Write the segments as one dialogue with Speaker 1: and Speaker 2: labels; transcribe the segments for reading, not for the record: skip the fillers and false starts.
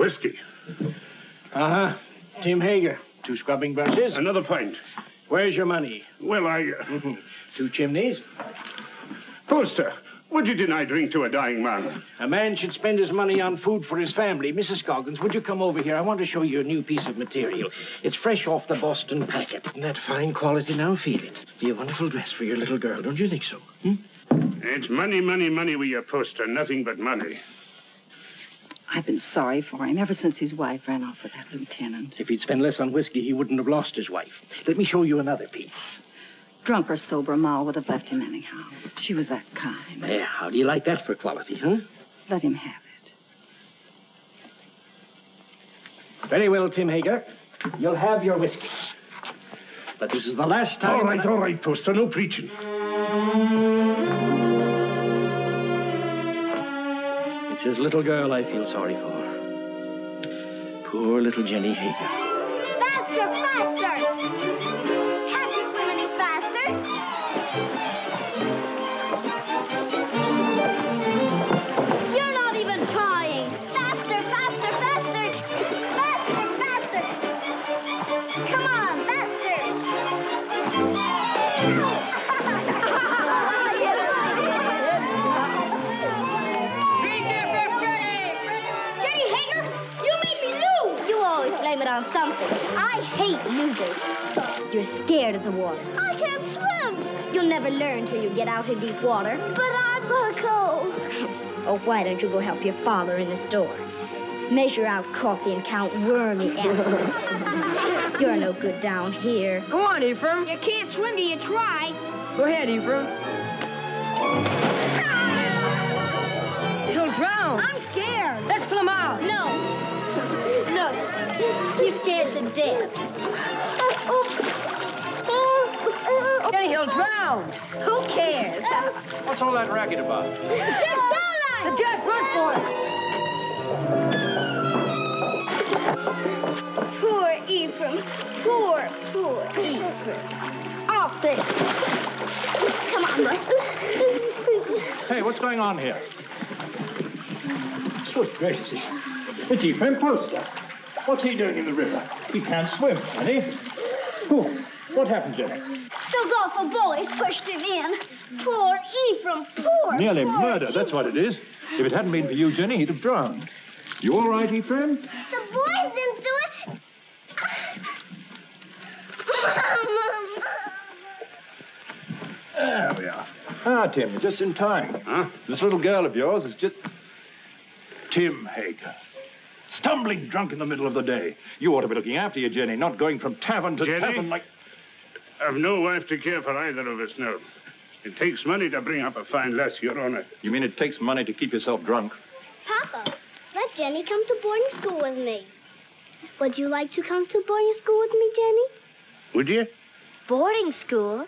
Speaker 1: Whiskey.
Speaker 2: Uh-huh. Tim Hager. 2 scrubbing brushes.
Speaker 1: Another pint.
Speaker 2: Where's your money?
Speaker 1: Well,
Speaker 2: 2 chimneys.
Speaker 1: Poster, would you deny drink to a dying man?
Speaker 2: A man should spend his money on food for his family. Mrs. Scoggins, would you come over here? I want to show you a new piece of material. It's fresh off the Boston packet. Isn't that fine quality? Now feel it. Be a wonderful dress for your little girl, don't you think so?
Speaker 1: It's money, money, money with your Poster. Nothing but money.
Speaker 3: I've been sorry for him ever since his wife ran off with that lieutenant.
Speaker 2: If he'd spent less on whiskey, he wouldn't have lost his wife. Let me show you another piece.
Speaker 3: Drunk or sober, Ma would have left him anyhow. She was that kind.
Speaker 2: Yeah, how do you like that for quality, huh?
Speaker 3: Let him have it.
Speaker 2: Very well, Tim Hager. You'll have your whiskey. But this is the last time...
Speaker 1: All right, Poster. No preaching.
Speaker 2: It's his little girl I feel sorry for. Poor little Jenny Hager.
Speaker 4: Faster, faster! Can't you swim any faster? You're not even trying. Faster, faster, faster! Faster, faster! Come on, faster! Jenny Hager, you made me lose! You always blame it on something. I hate losers. You're scared of the water. I can't swim. You'll never learn till you get out in deep water. But I'm gonna go. Oh, why don't you go help your father in the store? Measure out coffee and count wormy apples. You're no good down here.
Speaker 5: Go on, Ephraim.
Speaker 4: You can't swim till you try.
Speaker 5: Go ahead, Ephraim. He'll drown.
Speaker 4: I'm scared.
Speaker 5: Let's pull him out.
Speaker 4: No. Look, he's scared to death.
Speaker 5: Then he'll drown.
Speaker 4: Who cares?
Speaker 2: What's all that racket about?
Speaker 4: Judge Saladine!
Speaker 5: The judge, run for it.
Speaker 4: Poor Ephraim. Poor Ephraim. Off it. Come on, boy.
Speaker 2: Hey, what's going on here? Good gracious. It's Ephraim Poster. What's he doing in the river? He can't swim, can he? Oh, what happened, Jenny?
Speaker 4: Those awful boys pushed him in. Poor Ephraim, poor.
Speaker 6: Nearly
Speaker 4: poor
Speaker 6: murder, that's what it is. If it hadn't been for you, Jenny, he'd have drowned. You all right, Ephraim?
Speaker 4: The boys didn't do it.
Speaker 6: There we are. Ah, Tim, you're just in time.
Speaker 1: Huh?
Speaker 6: This little girl of yours is just... Tim Hager. Stumbling drunk in the middle of the day. You ought to be looking after you, Jenny, not going from tavern to
Speaker 1: Jenny?
Speaker 6: tavern like...
Speaker 1: I've no wife to care for either of us now. It takes money to bring up a fine lass, Your Honor.
Speaker 6: You mean it takes money to keep yourself drunk?
Speaker 4: Papa, let Jenny come to boarding school with me. Would you like to come to boarding school with me, Jenny?
Speaker 1: Would you?
Speaker 4: Boarding school?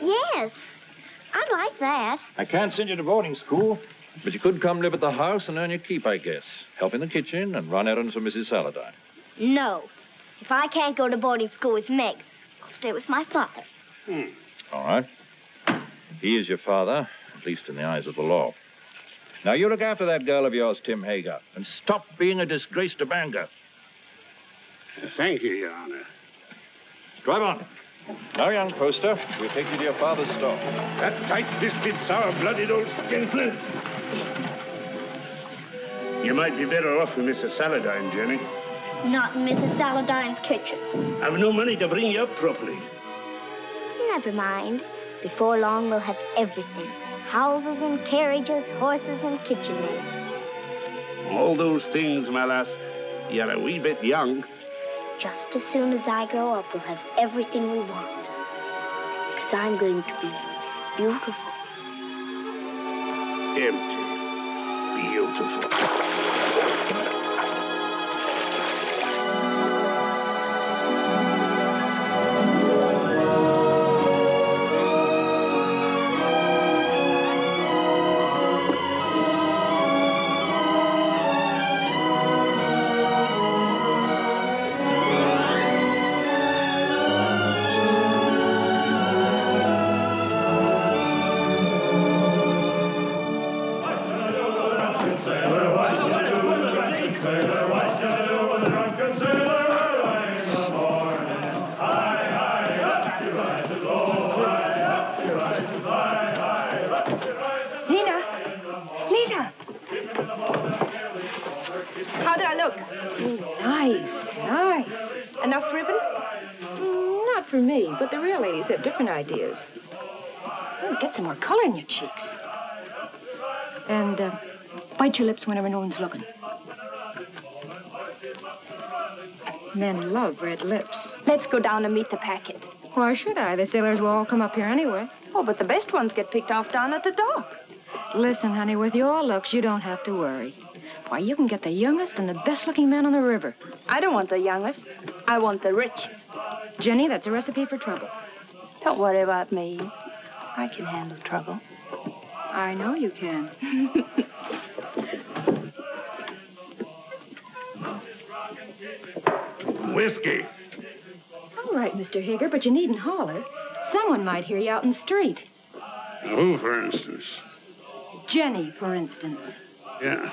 Speaker 4: Yes, I'd like that.
Speaker 6: I can't send you to boarding school, but you could come live at the house and earn your keep, I guess. Help in the kitchen and run errands for Mrs. Saladine.
Speaker 4: No. If I can't go to boarding school with Meg, I'll stay with my father.
Speaker 6: All right. He is your father, at least in the eyes of the law. Now, you look after that girl of yours, Tim Hager, and stop being a disgrace to Bangor.
Speaker 1: Thank you, Your Honor.
Speaker 6: Drive on. Now, young Poster, we'll take you to your father's store.
Speaker 1: That tight-fisted, sour-blooded old skinflint. You might be better off with Mrs. Saladine, Jenny.
Speaker 4: Not in Mrs. Saladine's kitchen.
Speaker 1: I've no money to bring you up properly.
Speaker 4: Never mind. Before long, we'll have everything. Houses and carriages, horses and kitchen maids.
Speaker 1: All those things, my lass, you're a wee bit young.
Speaker 4: Just as soon as I grow up, we'll have everything we want. Because I'm going to be beautiful.
Speaker 1: Empty. Beautiful.
Speaker 5: Nice, nice.
Speaker 4: Enough ribbon?
Speaker 5: Not for me, but the real ladies have different ideas. Oh, get some more color in your cheeks. And bite your lips whenever no one's looking. Men love red lips.
Speaker 4: Let's go down and meet the packet.
Speaker 5: Why should I? The sailors will all come up here anyway.
Speaker 4: Oh, but the best ones get picked off down at the dock.
Speaker 5: Listen, honey, with your looks, you don't have to worry. Why, you can get the youngest and the best-looking man on the river.
Speaker 4: I don't want the youngest. I want the richest.
Speaker 5: Jenny, that's a recipe for trouble.
Speaker 4: Don't worry about me. I can handle trouble.
Speaker 5: I know you can.
Speaker 1: Whiskey.
Speaker 5: All right, Mr. Hager, but you needn't holler. Someone might hear you out in the street.
Speaker 1: Who, for instance?
Speaker 5: Jenny, for instance.
Speaker 1: Yeah.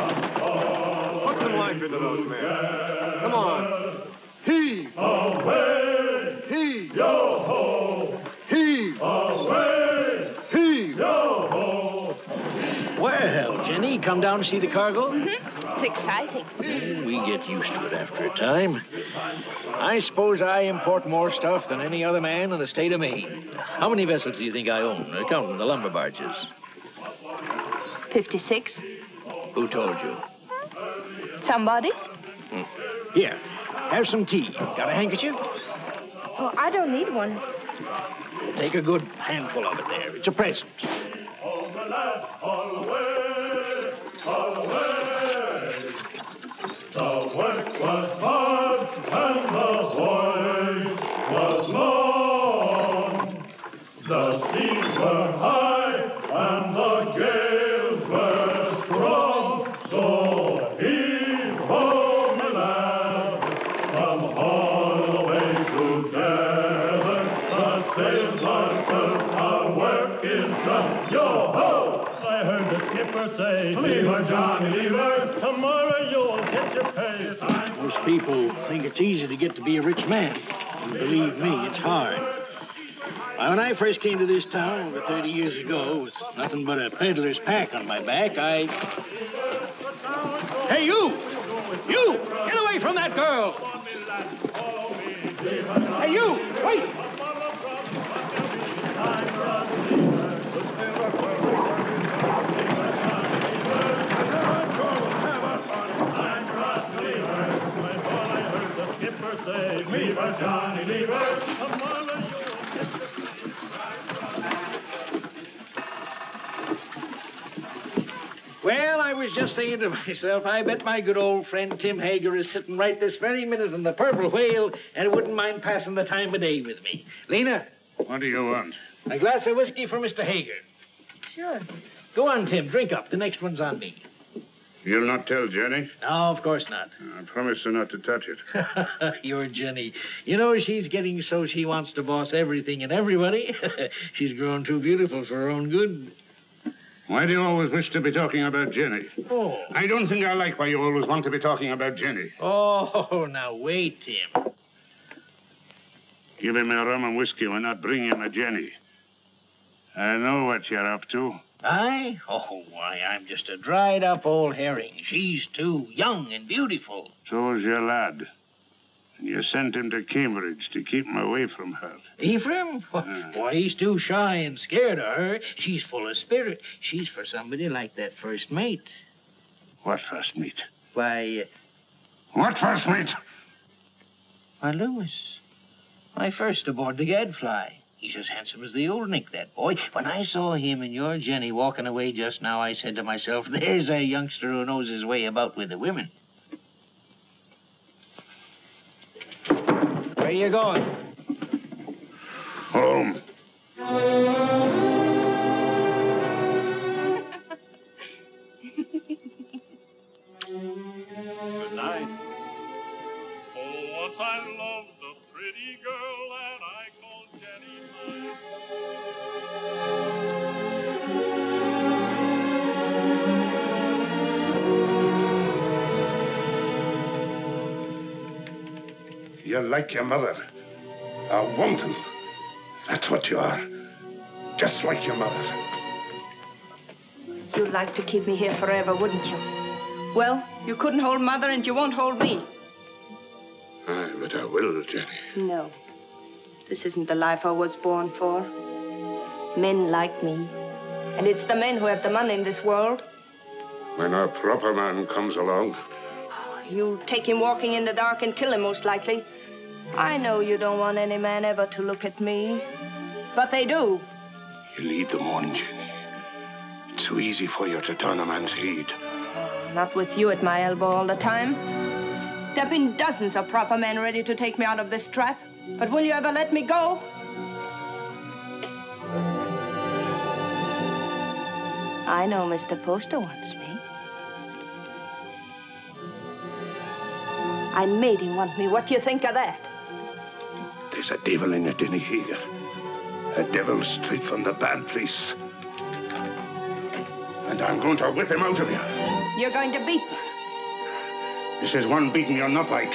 Speaker 7: Put some life into those men. Come on. Heave. Away. Heave. Yo-ho. Heave. Away. Heave. Yo-ho.
Speaker 2: Well, Jenny, come down to see the cargo?
Speaker 4: It's exciting.
Speaker 2: Well, we get used to it after a time. I suppose I import more stuff than any other man in the state of Maine. How many vessels do you think I own, counting the lumber barges?
Speaker 4: 56.
Speaker 2: Who told you?
Speaker 4: Somebody?
Speaker 2: Here, have some tea. Got a handkerchief?
Speaker 4: Oh, I don't need one.
Speaker 2: Take a good handful of it there. It's a present.
Speaker 7: All the lads, all away. All away. The work was hard and the voice was long. The seas were high and the gales were strong. So heave home, my lads, from Holloway to Devon. The sails are filled, our work is done. Yo-ho! I heard the skipper say, leave her, Johnny, leave her. Tomorrow you'll get your pay.
Speaker 2: Most people think it's easy to get to be a rich man. And believe me, it's hard. Why, when I first came to this town over 30 years ago with nothing but a peddler's pack on my back, Hey, you! You! Get away from that girl! Hey, you! Wait!
Speaker 7: Leave her, Johnny, leave her.
Speaker 2: Well, I was just saying to myself, I bet my good old friend Tim Hager is sitting right this very minute in the Purple Whale and wouldn't mind passing the time of day with me. Lena?
Speaker 1: What do you want?
Speaker 2: A glass of whiskey for Mr. Hager.
Speaker 5: Sure.
Speaker 2: Go on, Tim. Drink up. The next one's on me.
Speaker 1: You'll not tell Jenny?
Speaker 2: No, of course not.
Speaker 1: I promise her not to touch it.
Speaker 2: You're Jenny. You know, she's getting so she wants to boss everything and everybody. She's grown too beautiful for her own good.
Speaker 1: Why do you always wish to be talking about Jenny?
Speaker 2: Oh.
Speaker 1: I don't think I like why you always want to be talking about Jenny.
Speaker 2: Oh, now wait, Tim.
Speaker 1: Give him a rum and whiskey. We're not bringing him a Jenny. I know what you're up to.
Speaker 2: I? Oh, why, I'm just a dried-up old herring. She's too young and beautiful.
Speaker 1: So's your lad. And you sent him to Cambridge to keep him away from her.
Speaker 2: Ephraim? Why, he's too shy and scared of her. She's full of spirit. She's for somebody like that first mate.
Speaker 1: What first mate?
Speaker 2: Why,
Speaker 1: What first mate?
Speaker 2: why, Lewis. My first aboard the Gadfly. He's as handsome as the old Nick, that boy. When I saw him and your Jenny walking away just now, I said to myself, there's a youngster who knows his way about with the women. Where you going?
Speaker 1: Home.
Speaker 7: Good night. Oh, once I loved a pretty girl that I called Jenny mine.
Speaker 1: You're like your mother. A wanton. That's what you are. just like your mother.
Speaker 5: You'd like to keep me here forever, wouldn't you? Well, you couldn't hold Mother and you won't hold me.
Speaker 1: Aye, but I will, Jenny.
Speaker 5: No. This isn't the life I was born for. Men like me. And it's the men who have the money in this world.
Speaker 1: When a proper man comes along.
Speaker 5: You'll take him walking in the dark and kill him, most likely. I know you don't want any man ever to look at me. But they do.
Speaker 1: You lead them on, Jenny. It's so easy for you to turn a man's head.
Speaker 5: Not with you at my elbow all the time. There have been dozens of proper men ready to take me out of this trap. But will you ever let me go? I know Mr. Poster wants me. I made him want me. What do you think of that?
Speaker 1: There's a devil in it, Jenny Hager. A devil straight from the bad place. And I'm going to whip him out of you.
Speaker 5: You're going to beat me.
Speaker 1: This is one beating you'll not like.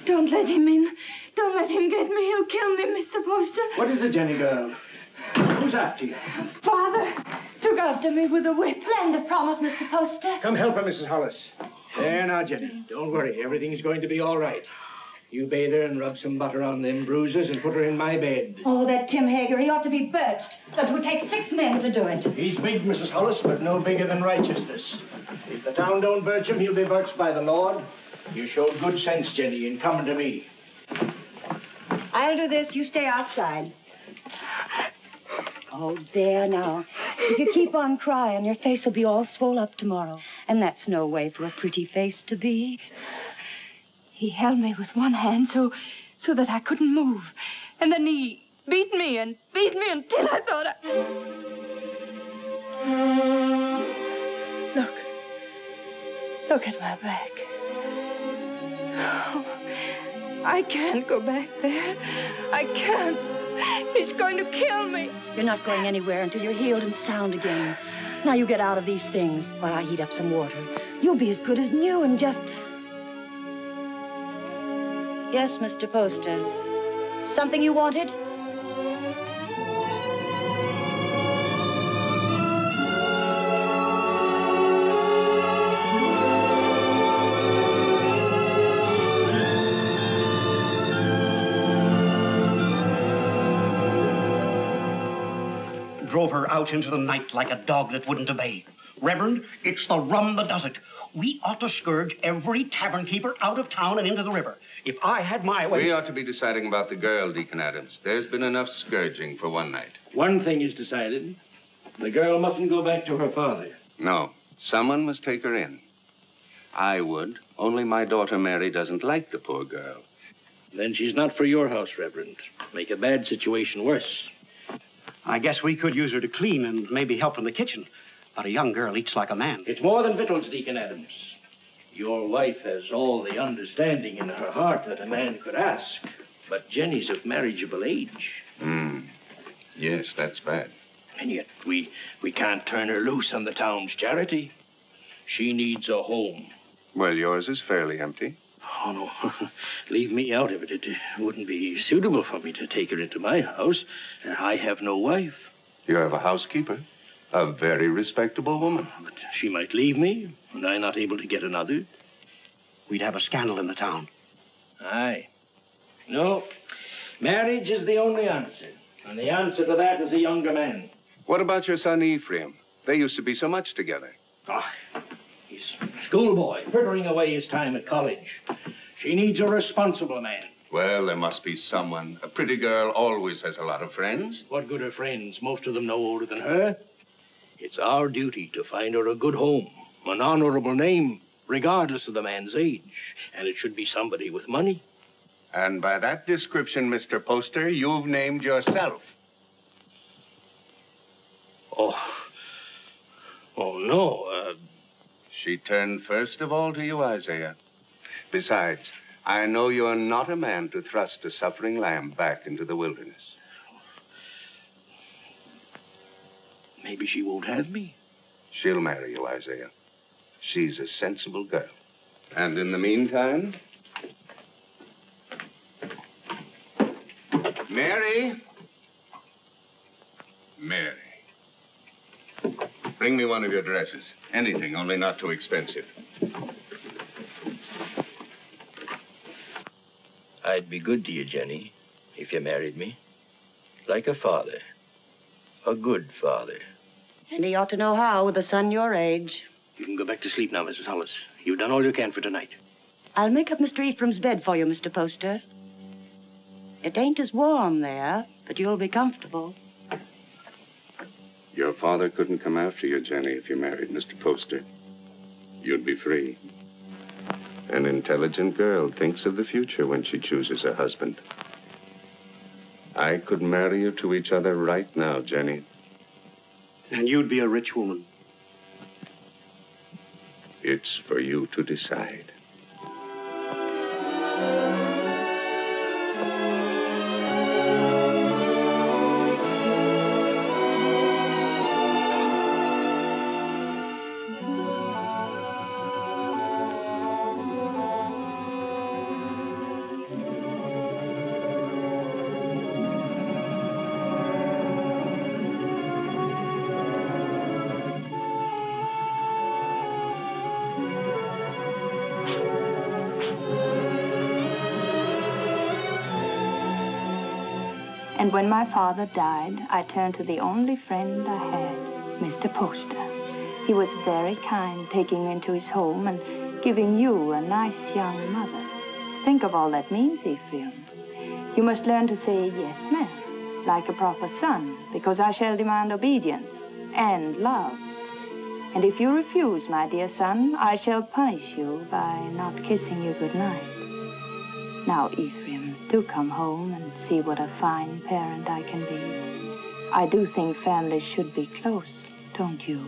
Speaker 3: Don't let him in. Don't let him get me. He'll kill me, Mr. Poster.
Speaker 2: What is it, Jenny girl? Who's after you?
Speaker 3: Father took after me with a whip.
Speaker 4: Land of promise, Mr. Poster.
Speaker 2: Come help her, Mrs. Hollis. There now, Jenny. Don't worry. Everything's going to be all right. You bathe her and rub some butter on them bruises and put her in my bed.
Speaker 4: Oh, that Tim Hager, he ought to be birched. That would take 6 men to do it.
Speaker 2: He's big, Mrs. Hollis, but no bigger than righteousness. If the town don't birch him, he'll be birched by the Lord. You showed good sense, Jenny, in coming to me.
Speaker 3: I'll do this. You stay outside. Oh, there now. If you keep on crying, your face will be all swole up tomorrow. And that's no way for a pretty face to be. He held me with one hand so that I couldn't move. And then he beat me until I thought Look at my back. Oh, I can't go back there. I can't. He's going to kill me. You're not going anywhere until you're healed and sound again. Now you get out of these things while I heat up some water. You'll be as good as new and just... Yes, Mr. Poster. Something you wanted?
Speaker 8: Drove her out into the night like a dog that wouldn't obey. Reverend, it's the rum that does it. We ought to scourge every tavern keeper out of town and into the river. If I had my way...
Speaker 9: We ought to be deciding about the girl, Deacon Adams. There's been enough scourging for one night.
Speaker 2: One thing is decided. The girl mustn't go back to her father.
Speaker 9: No. Someone must take her in. I would, only my daughter Mary doesn't like the poor girl.
Speaker 2: Then she's not for your house, Reverend. Make a bad situation worse.
Speaker 8: I guess we could use her to clean and maybe help in the kitchen. But a young girl eats like a man.
Speaker 2: It's more than victuals, Deacon Adams. Your wife has all the understanding in her heart that a man could ask. But Jenny's of marriageable age.
Speaker 9: Yes, that's bad.
Speaker 2: And yet we can't turn her loose on the town's charity. She needs a home.
Speaker 9: Well, yours is fairly empty.
Speaker 2: Oh, no. Leave me out of it. It wouldn't be suitable for me to take her into my house. I have no wife.
Speaker 9: You have a housekeeper, a very respectable woman.
Speaker 2: But she might leave me, and I not able to get another.
Speaker 8: We'd have a scandal in the town.
Speaker 2: Aye. No, marriage is the only answer. And the answer to that is a younger man.
Speaker 9: What about your son Ephraim? They used to be so much together.
Speaker 2: Ah, he's a schoolboy, frittering away his time at college. She needs a responsible man.
Speaker 9: Well, there must be someone. A pretty girl always has a lot of friends.
Speaker 2: What good are friends? Most of them no older than her. It's our duty to find her a good home, an honorable name, regardless of the man's age. And it should be somebody with money.
Speaker 9: And by that description, Mr. Poster, you've named yourself.
Speaker 2: Oh, no.
Speaker 9: She turned first of all to you, Isaiah. Besides, I know you're not a man to thrust a suffering lamb back into the wilderness.
Speaker 2: Maybe she won't have me.
Speaker 9: She'll marry you, Isaiah. She's a sensible girl. And in the meantime... Mary? Mary. Bring me one of your dresses. Anything, only not too expensive.
Speaker 10: I'd be good to you, Jenny, if you married me. Like a father. A good father.
Speaker 3: And he ought to know how with a son your age.
Speaker 2: You can go back to sleep now, Mrs. Hollis. You've done all you can for tonight.
Speaker 3: I'll make up Mr. Ephraim's bed for you, Mr. Poster. It ain't as warm there, but you'll be comfortable.
Speaker 9: Your father couldn't come after you, Jenny, if you married Mr. Poster. You'd be free. An intelligent girl thinks of the future when she chooses a husband. I could marry you to each other right now, Jenny.
Speaker 8: And you'd be a rich woman.
Speaker 9: It's for you to decide.
Speaker 5: And when my father died, I turned to the only friend I had, Mr. Poster. He was very kind, taking me into his home and giving you a nice young mother. Think of all that means, Ephraim. You must learn to say yes, ma'am, like a proper son, because I shall demand obedience and love. And if you refuse, my dear son, I shall punish you by not kissing you goodnight. Now, Ephraim, do come home and see what a fine parent I can be. I do think families should be close, don't you?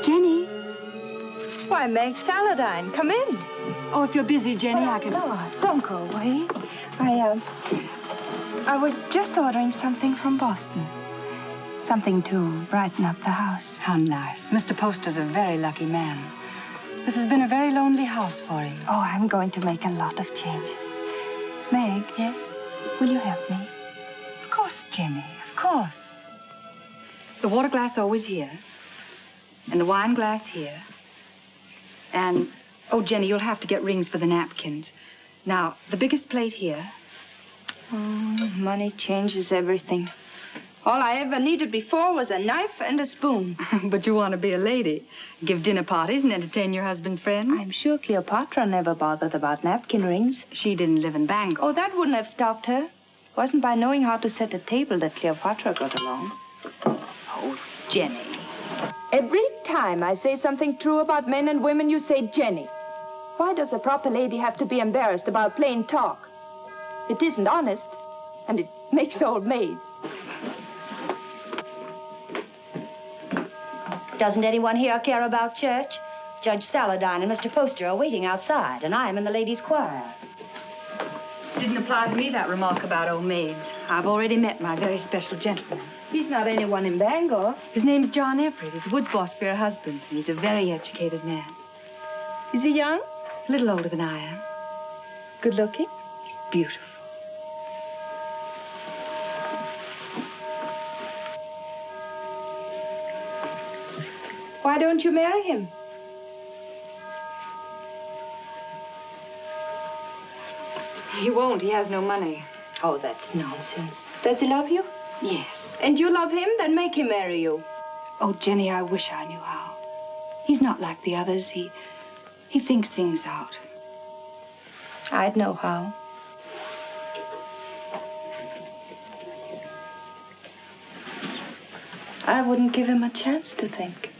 Speaker 3: Jenny? Why, Meg Saladine, come in.
Speaker 5: Oh, if you're busy, Jenny, I can...
Speaker 3: No, don't go away. I was just ordering something from Boston. Something to brighten up the house.
Speaker 11: How nice. Mr. Poster's a very lucky man. This has been a very lonely house for him.
Speaker 3: Oh, I'm going to make a lot of changes. Meg.
Speaker 11: Yes?
Speaker 3: Will you help me?
Speaker 11: Of course, Jenny, of course. The water glass always here. And the wine glass here. And, oh, Jenny, you'll have to get rings for the napkins. Now, the biggest plate here.
Speaker 3: Oh, money changes everything. All I ever needed before was a knife and a spoon.
Speaker 11: But you want to be a lady. Give dinner parties and entertain your husband's friends.
Speaker 3: I'm sure Cleopatra never bothered about napkin rings.
Speaker 11: She didn't live in Bangor.
Speaker 3: Oh, that wouldn't have stopped her. It wasn't by knowing how to set a table that Cleopatra got along.
Speaker 11: Oh, Jenny.
Speaker 5: Every time I say something true about men and women, you say Jenny. Why does a proper lady have to be embarrassed about plain talk? It isn't honest, and it makes old maids.
Speaker 3: Doesn't anyone here care about church? Judge Saladine and Mr. Poster are waiting outside, and I'm in the ladies' choir.
Speaker 11: Didn't apply to me, that remark about old maids. I've already met my very special gentleman.
Speaker 3: He's not anyone in Bangor.
Speaker 11: His name's John Everett. He's Wood's boss for her husband, and he's a very educated man.
Speaker 3: Is he young?
Speaker 11: A little older than I am.
Speaker 3: Good looking?
Speaker 11: He's beautiful.
Speaker 3: Why don't you marry him?
Speaker 11: He won't. He has no money.
Speaker 3: Oh, that's nonsense. Does he love you?
Speaker 11: Yes.
Speaker 3: And you love him? Then make him marry you.
Speaker 11: Oh, Jenny, I wish I knew how. He's not like the others. He thinks things out.
Speaker 3: I'd know how. I wouldn't give him a chance to think.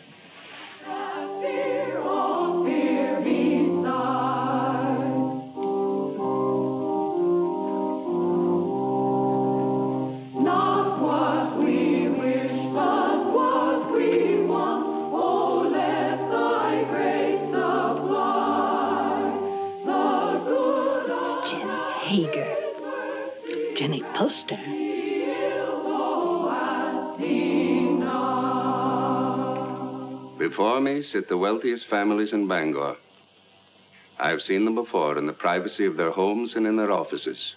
Speaker 2: Hager. Jenny Poster.
Speaker 9: Before me sit the wealthiest families in Bangor. I've seen them before in the privacy of their homes and in their offices.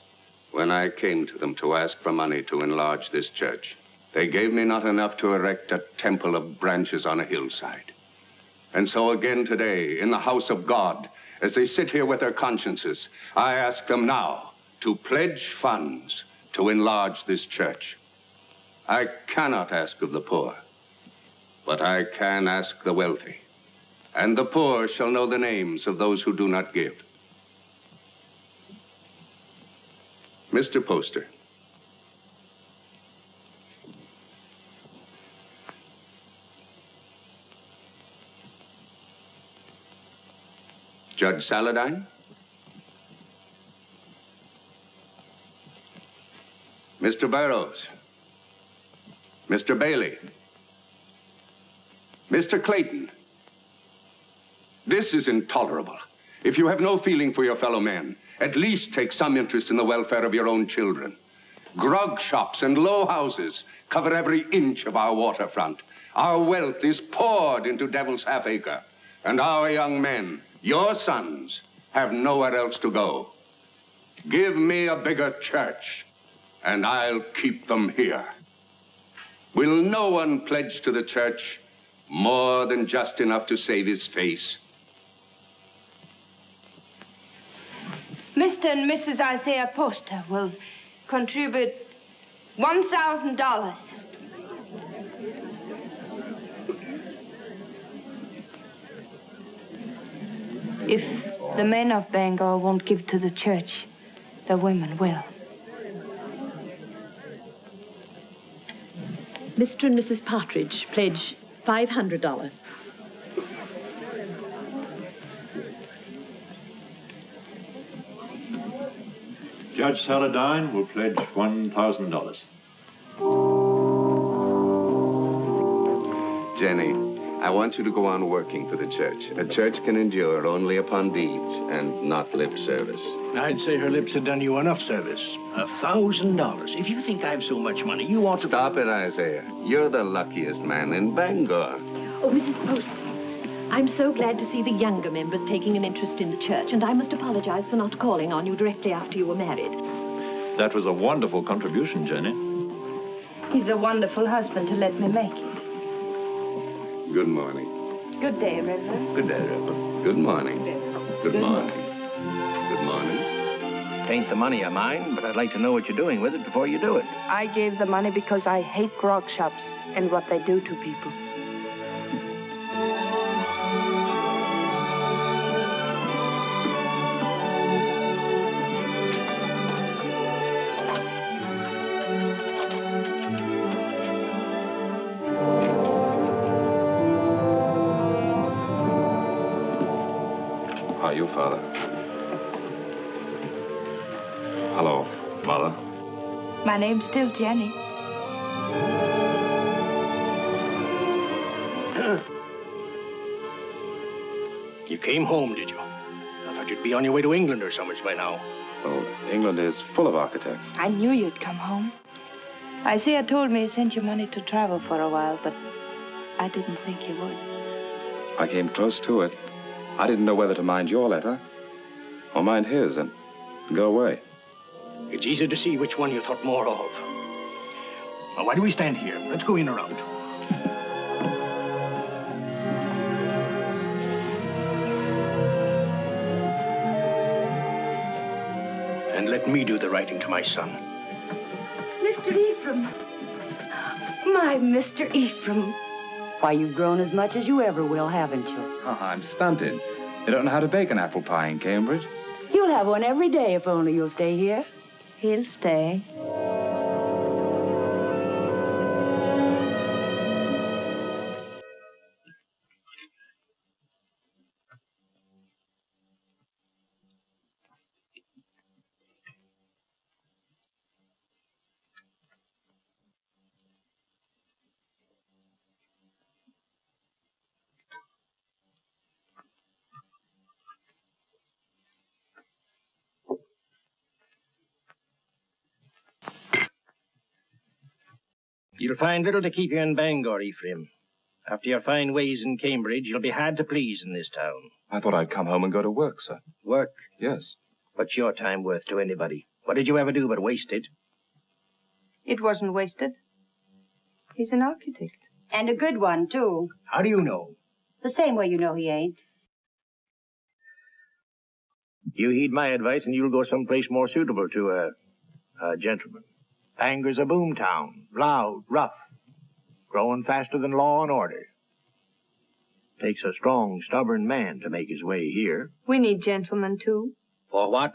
Speaker 9: When I came to them to ask for money to enlarge this church, they gave me not enough to erect a temple of branches on a hillside. And so again today, in the house of God, as they sit here with their consciences, I ask them now to pledge funds to enlarge this church. I cannot ask of the poor, but I can ask the wealthy. And the poor shall know the names of those who do not give. Mr. Poster. Judge Saladine? Mr. Burroughs? Mr. Bailey? Mr. Clayton? This is intolerable. If you have no feeling for your fellow men, at least take some interest in the welfare of your own children. Grog shops and low houses cover every inch of our waterfront. Our wealth is poured into Devil's Half-Acre. And our young men, your sons, have nowhere else to go. Give me a bigger church, and I'll keep them here. Will no one pledge to the church more than just enough to save his face?
Speaker 3: Mr. and Mrs. Isaiah Poster will contribute $1,000. If the men of Bangor won't give to the church, the women will.
Speaker 12: Mr. and Mrs. Partridge pledge $500.
Speaker 6: Judge Saladine will pledge $1,000.
Speaker 9: Jenny, I want you to go on working for the church. A church can endure only upon deeds and not lip service.
Speaker 2: I'd say her lips have done you enough service. $1,000. If you think I've so much money, you ought to...
Speaker 9: Stop it, Isaiah. You're the luckiest man in Bangor.
Speaker 12: Oh, Mrs. Poster, I'm so glad to see the younger members taking an interest in the church, and I must apologize for not calling on you directly after you were married.
Speaker 6: That was a wonderful contribution, Jenny.
Speaker 3: He's a wonderful husband to let me make it.
Speaker 9: Good morning.
Speaker 3: Good day, Reverend.
Speaker 9: Good day, Reverend. Good morning. Good morning. Good morning.
Speaker 2: It ain't the money I mind, but I'd like to know what you're doing with it before you do it.
Speaker 3: I gave the money because I hate grog shops and what they do to people.
Speaker 9: How are you, Father? Hello, Mother.
Speaker 3: My name's still Jenny.
Speaker 2: You came home, did you? I thought you'd be on your way to England or somewhere by now.
Speaker 13: Oh, England is full of architects.
Speaker 3: I knew you'd come home. Isaiah told me he sent you money to travel for a while, but I didn't think you would.
Speaker 13: I came close to it. I didn't know whether to mind your letter or mind his and go away.
Speaker 2: It's easy to see which one you thought more of. Now, why do we stand here? Let's go in around. And let me do the writing to my son.
Speaker 3: Mr. Ephraim. My Mr. Ephraim. Why, you've grown as much as you ever will, haven't you?
Speaker 13: Oh, I'm stunted. They don't know how to bake an apple pie in Cambridge.
Speaker 3: You'll have one every day if only you'll stay here. He'll stay.
Speaker 2: You'll find little to keep you in Bangor, Ephraim. After your fine ways in Cambridge, you'll be hard to please in this town.
Speaker 13: I thought I'd come home and go to work, sir.
Speaker 2: Work?
Speaker 13: Yes.
Speaker 2: What's your time worth to anybody? What did you ever do but waste it?
Speaker 3: It wasn't wasted. He's an architect. And a good one, too.
Speaker 2: How do you know?
Speaker 3: The same way you know he ain't.
Speaker 2: You heed my advice and you'll go someplace more suitable to a gentleman. Bangor's a boom town. Loud, rough. Growing faster than law and order. Takes a strong, stubborn man to make his way here.
Speaker 3: We need gentlemen, too.
Speaker 2: For what?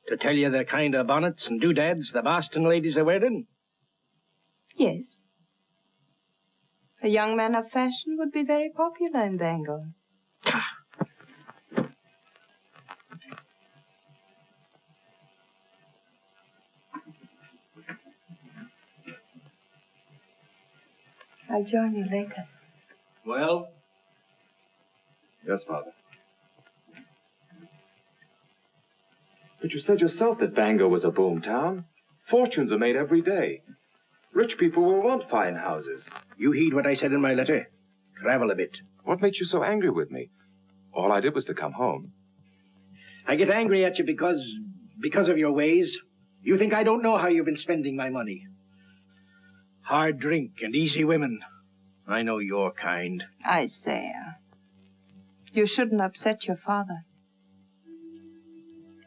Speaker 2: To tell you the kind of bonnets and doodads the Boston ladies are wearing?
Speaker 3: Yes. A young man of fashion would be very popular in Bangor. I'll join you later.
Speaker 2: Well?
Speaker 13: Yes, Father. But you said yourself that Bangor was a boom town. Fortunes are made every day. Rich people will want fine houses.
Speaker 2: You heed what I said in my letter. Travel a bit.
Speaker 13: What makes you so angry with me? All I did was to come home.
Speaker 2: I get angry at you because of your ways. You think I don't know how you've been spending my money. Hard drink and easy women. I know your kind.
Speaker 3: Isaiah, you shouldn't upset your father.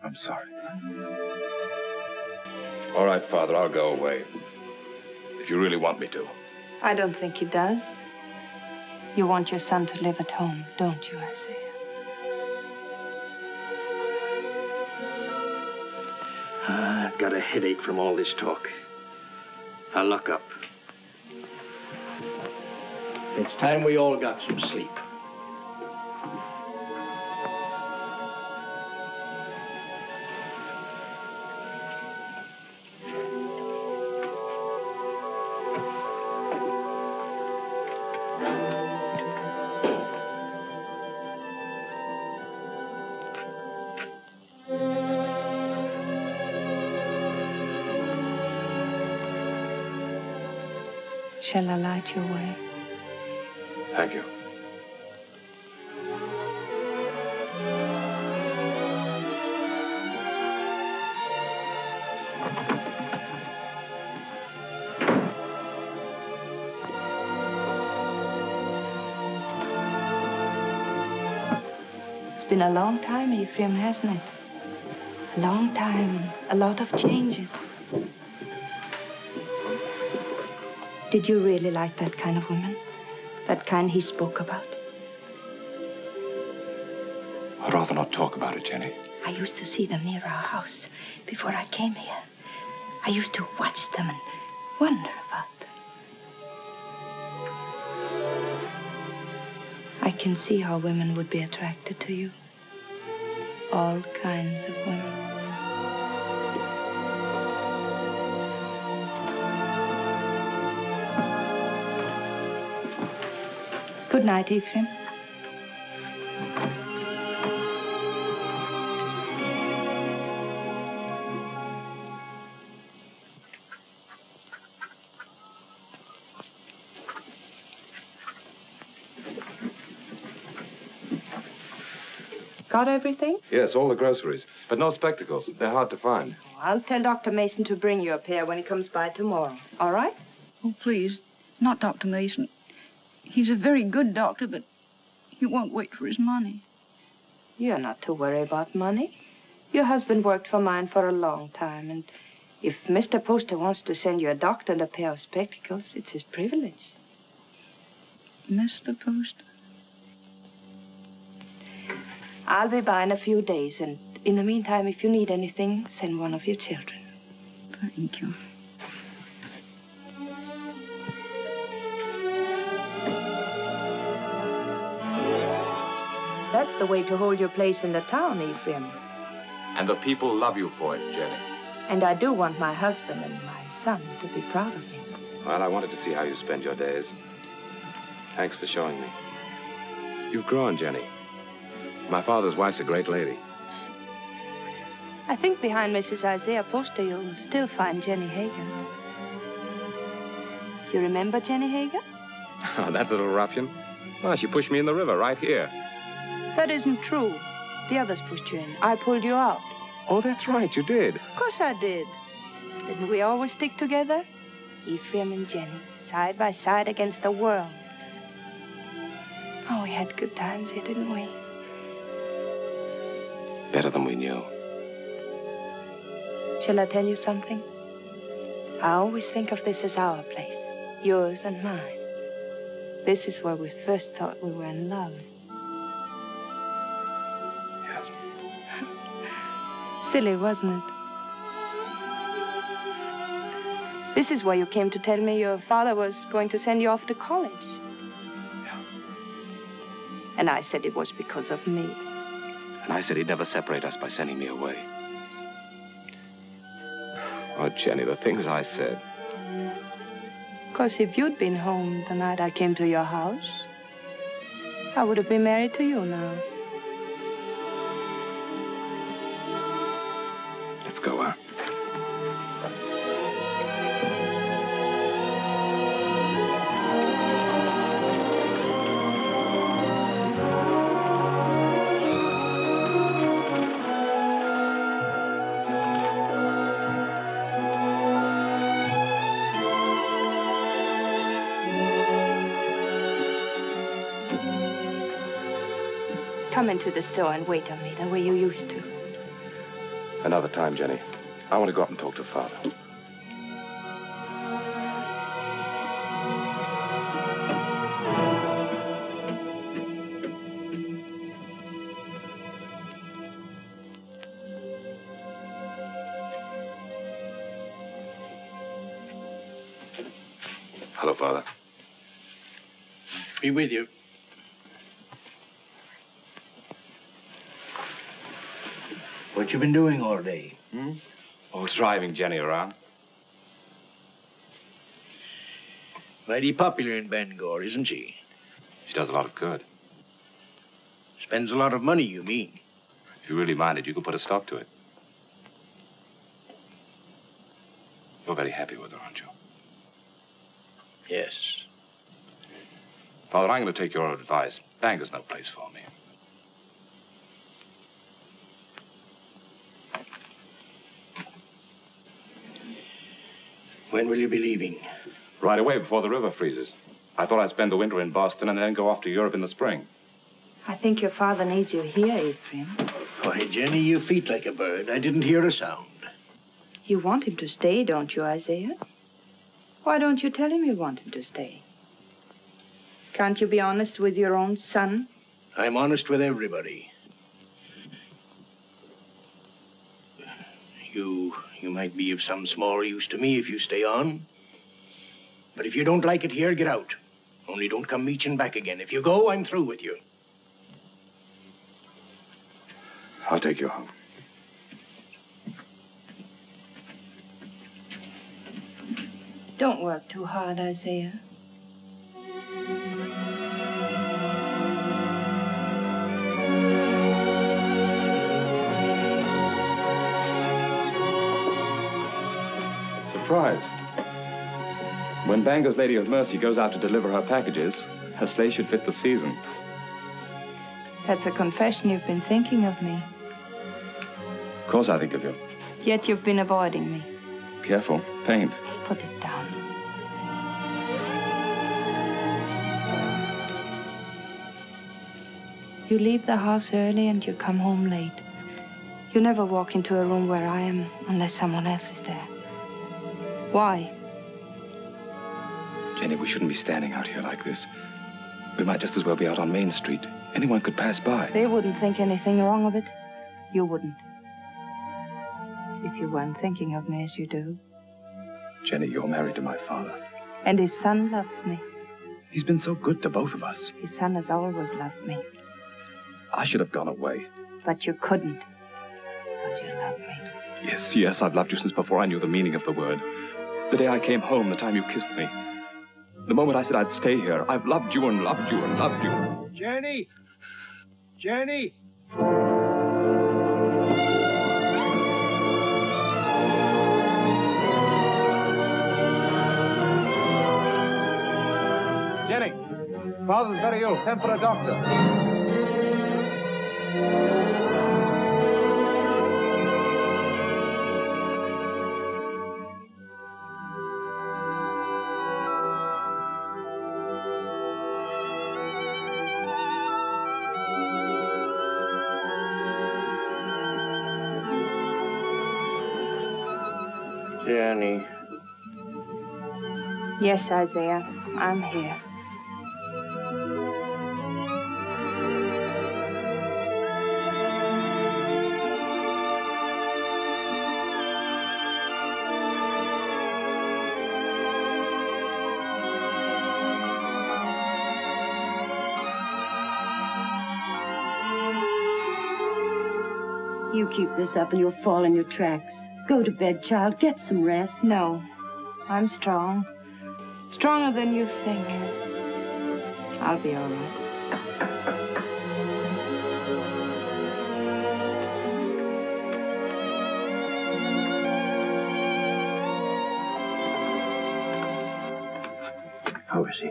Speaker 13: I'm sorry. All right, Father, I'll go away. If you really want me to.
Speaker 3: I don't think he does. You want your son to live at home, don't you, Isaiah?
Speaker 2: I've got a headache from all this talk. I'll lock up. It's time we all got some sleep.
Speaker 3: Shall I light your way?
Speaker 13: Thank you.
Speaker 3: It's been a long time, Ephraim, hasn't it? A long time, a lot of changes. Did you really like that kind of woman? That kind he spoke about?
Speaker 13: I'd rather not talk about it, Jenny.
Speaker 3: I used to see them near our house before I came here. I used to watch them and wonder about them. I can see how women would be attracted to you. All kinds of women. Good night, Ephraim. Got everything?
Speaker 13: Yes, all the groceries. But no spectacles. They're hard to find.
Speaker 3: I'll tell Dr. Mason to bring you a pair when he comes by tomorrow. All right?
Speaker 14: Oh, please, not Dr. Mason. He's a very good doctor, but he won't wait for his money.
Speaker 3: You're not to worry about money. Your husband worked for mine for a long time, and if Mr. Poster wants to send you a doctor and a pair of spectacles, it's his privilege.
Speaker 14: Mr. Poster?
Speaker 3: I'll be by in a few days, and in the meantime, if you need anything, send one of your children.
Speaker 14: Thank you.
Speaker 3: That's the way to hold your place in the town, Ephraim.
Speaker 13: And the people love you for it, Jenny.
Speaker 3: And I do want my husband and my son to be proud of me.
Speaker 13: Well, I wanted to see how you spend your days. Thanks for showing me. You've grown, Jenny. My father's wife's a great lady.
Speaker 3: I think behind Mrs. Isaiah Poster, you'll still find Jenny Hager. Do you remember Jenny Hager?
Speaker 13: Oh, that little ruffian? Oh, she pushed me in the river right here.
Speaker 3: That isn't true. The others pushed you in. I pulled you out.
Speaker 13: Oh, that's right, you did.
Speaker 3: Of course I did. Didn't we always stick together? Ephraim and Jenny, side by side against the world. Oh, we had good times here, didn't we?
Speaker 13: Better than we knew.
Speaker 3: Shall I tell you something? I always think of this as our place, yours and mine. This is where we first thought we were in love.
Speaker 13: Yes.
Speaker 3: Silly, wasn't it? This is where you came to tell me your father was going to send you off to college.
Speaker 13: Yeah.
Speaker 3: And I said it was because of me.
Speaker 13: And I said he'd never separate us by sending me away. Oh, Jenny, the things I said.
Speaker 3: Because if you'd been home the night I came to your house, I would have been married to you now.
Speaker 13: Let's go, huh?
Speaker 3: Come into the store and wait on me the way you used to.
Speaker 13: Another time, Jenny. I want to go up and talk to Father. Hello, Father.
Speaker 2: Be with you. What you been doing all day?
Speaker 13: Oh, driving Jenny around.
Speaker 2: Mighty popular in Bangor, isn't she?
Speaker 13: She does a lot of good.
Speaker 2: Spends a lot of money, you mean?
Speaker 13: If you really minded, you could put a stop to it. You're very happy with her, aren't you?
Speaker 2: Yes.
Speaker 13: Father, I'm going to take your advice. Bangor's no place for me.
Speaker 2: When will you be leaving?
Speaker 13: Right away, before the river freezes. I thought I'd spend the winter in Boston and then go off to Europe in the spring.
Speaker 3: I think your father needs you here, Ephraim.
Speaker 2: Why, Jenny, you feet like a bird. I didn't hear a sound.
Speaker 3: You want him to stay, don't you, Isaiah? Why don't you tell him you want him to stay? Can't you be honest with your own son?
Speaker 2: I'm honest with everybody. You might be of some small use to me if you stay on. But if you don't like it here, get out. Only don't come meeching back again. If you go, I'm through with you.
Speaker 13: I'll take you home.
Speaker 3: Don't work too hard, Isaiah.
Speaker 13: Surprise. When Bangor's Lady of Mercy goes out to deliver her packages, her sleigh should fit the season.
Speaker 5: That's a confession you've been thinking of me.
Speaker 13: Of course I think of you.
Speaker 5: Yet you've been avoiding me.
Speaker 13: Careful. Paint.
Speaker 5: Put it down. You leave the house early and you come home late. You never walk into a room where I am unless someone else is there. Why?
Speaker 13: Jenny, we shouldn't be standing out here like this. We might just as well be out on Main Street. Anyone could pass by.
Speaker 5: They wouldn't think anything wrong of it. You wouldn't. If you weren't thinking of me as you do.
Speaker 13: Jenny, you're married to my father.
Speaker 5: And his son loves me.
Speaker 13: He's been so good to both of us.
Speaker 5: His son has always loved me.
Speaker 13: I should have gone away.
Speaker 5: But you couldn't. Because you love me.
Speaker 13: Yes, I've loved you since before I knew the meaning of the word. The day I came home, the time you kissed me. The moment I said I'd stay here, I've loved you and loved you and loved you.
Speaker 2: Jenny! Jenny!
Speaker 13: Jenny! Father's very ill. Send for a doctor.
Speaker 2: Jenny.
Speaker 5: Yes, Isaiah, I'm here.
Speaker 3: You keep this up and you'll fall in your tracks. Go to bed, child. Get some rest.
Speaker 5: No, I'm strong. Stronger than you think. I'll be all right.
Speaker 10: How is he?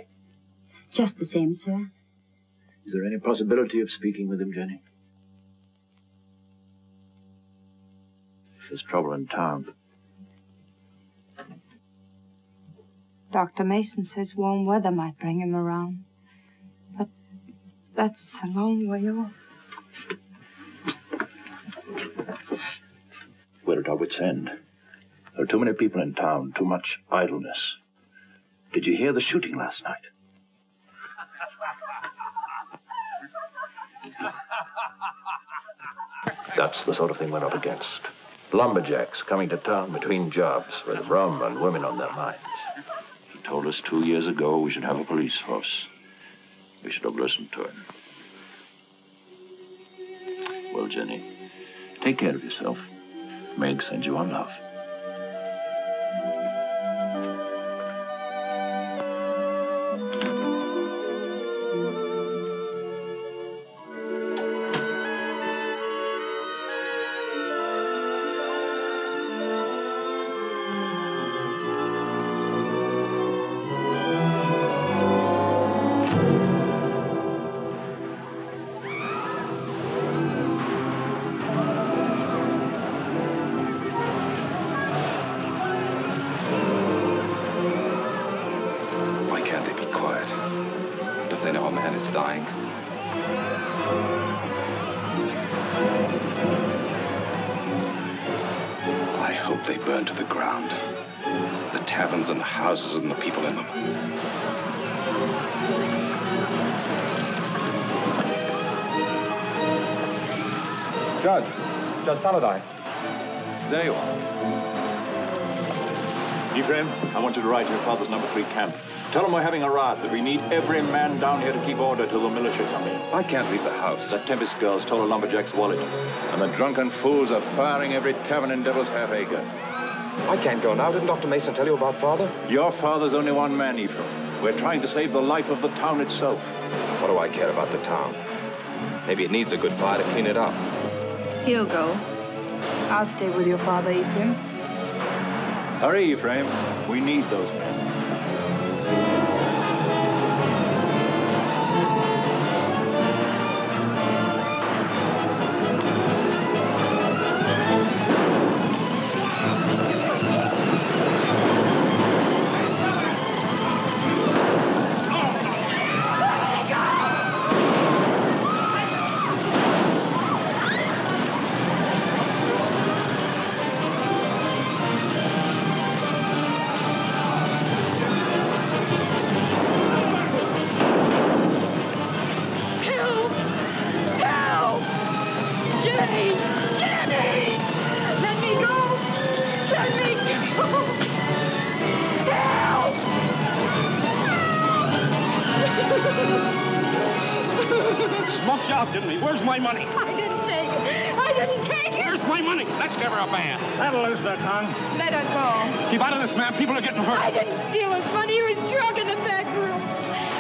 Speaker 3: Just the same, sir.
Speaker 10: Is there any possibility of speaking with him, Jenny? There's trouble in town.
Speaker 5: Dr. Mason says warm weather might bring him around. But that's a long way off.
Speaker 10: We're at our wits' end. There are too many people in town, too much idleness. Did you hear the shooting last night? That's the sort of thing we're up against. Lumberjacks coming to town between jobs with rum and women on their minds. He told us 2 years ago we should have a police force. We should have listened to him. Well, Jenny, take care of yourself. Meg sends you on love.
Speaker 9: And the people in them.
Speaker 13: Judge Saladine.
Speaker 6: There you are. Ephraim, I want you to ride to your father's number 3 camp. Tell him we're having a riot, that we need every man down here to keep order till the militia come in.
Speaker 13: I can't leave the house.
Speaker 6: That Tempest girl stole a lumberjack's wallet. And the drunken fools are firing every tavern in Devil's Half Acre.
Speaker 13: I can't go now. Didn't Dr. Mason tell you about Father?
Speaker 6: Your father's only one man, Ephraim. We're trying to save the life of the town itself.
Speaker 13: What do I care about the town? Maybe it needs a good fire to clean it up.
Speaker 5: He'll go. I'll stay with your father, Ephraim.
Speaker 6: Hurry, Ephraim. We need those men.
Speaker 14: Jenny! Jenny! Let me go! Let me go! Help!
Speaker 8: Smoked you out, didn't he? Where's my money?
Speaker 14: I didn't take it. I didn't take it.
Speaker 8: Where's my money? Let's give her a bath.
Speaker 1: That'll lose their tongue.
Speaker 14: Let her go.
Speaker 8: Keep out of this, ma'am. People are getting hurt.
Speaker 14: I didn't steal his money. He was drunk in the back room.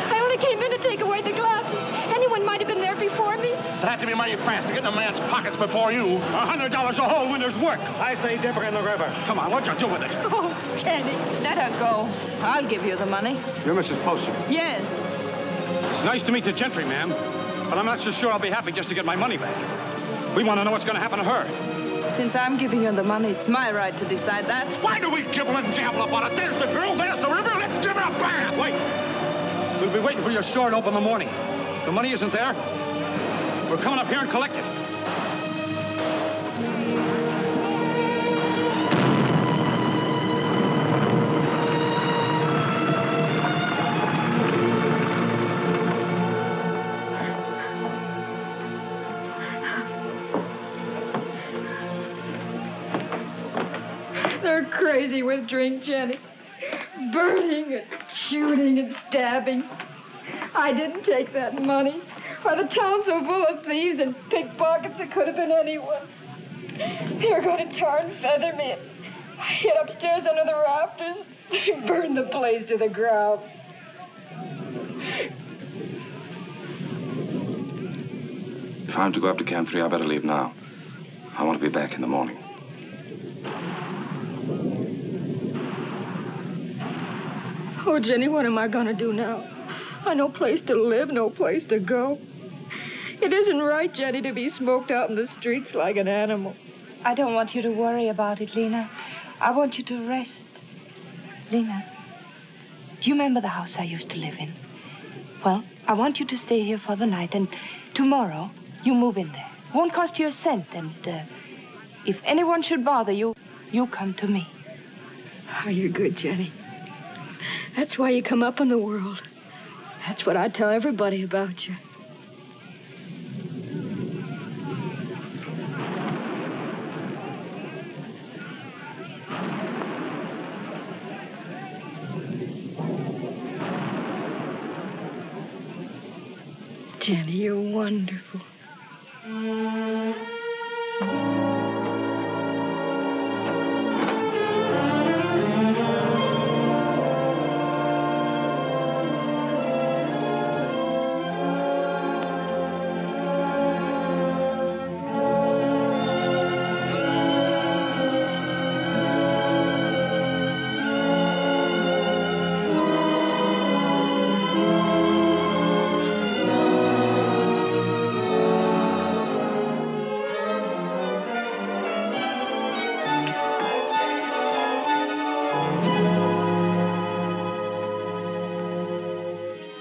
Speaker 14: I only came in to take away the glasses. Anyone might have been there before me.
Speaker 8: It had to be mighty fast to get in a man's pockets before you. $100 a whole winter's work. I say dip her in the river. Come on, what you do with it?
Speaker 14: Oh, Jenny.
Speaker 15: Let her go. I'll give you the money.
Speaker 8: You're Mrs. Poster.
Speaker 15: Yes.
Speaker 8: It's nice to meet the gentry, ma'am. But I'm not so sure I'll be happy just to get my money back. We want to know what's going to happen to her.
Speaker 15: Since I'm giving you the money, it's my right to decide that.
Speaker 8: Why do we gibble and gamble about it? There's the girl, there's the river. Let's give her a bath. Wait. We'll be waiting for your store to open in the morning. The money isn't there. We're coming up here and collect it.
Speaker 14: They're crazy with drink, Jenny. Burning and shooting and stabbing. I didn't take that money. Why, the town's so full of thieves and pickpockets, it could have been anyone. They were going to tar and feather me. I hid upstairs under the rafters. They burned the place to the ground.
Speaker 13: If I'm to go up to Camp 3, I better leave now. I want to be back in the morning.
Speaker 14: Oh, Jenny, what am I going to do now? No place to live, no place to go. It isn't right, Jenny, to be smoked out in the streets like an animal.
Speaker 5: I don't want you to worry about it, Lena. I want you to rest. Lena, do you remember the house I used to live in? Well, I want you to stay here for the night, and tomorrow you move in there. Won't cost you a cent, and if anyone should bother you, you come to me.
Speaker 14: Oh, you're good, Jenny. That's why you come up in the world. That's what I tell everybody about you. Jenny, you're wonderful.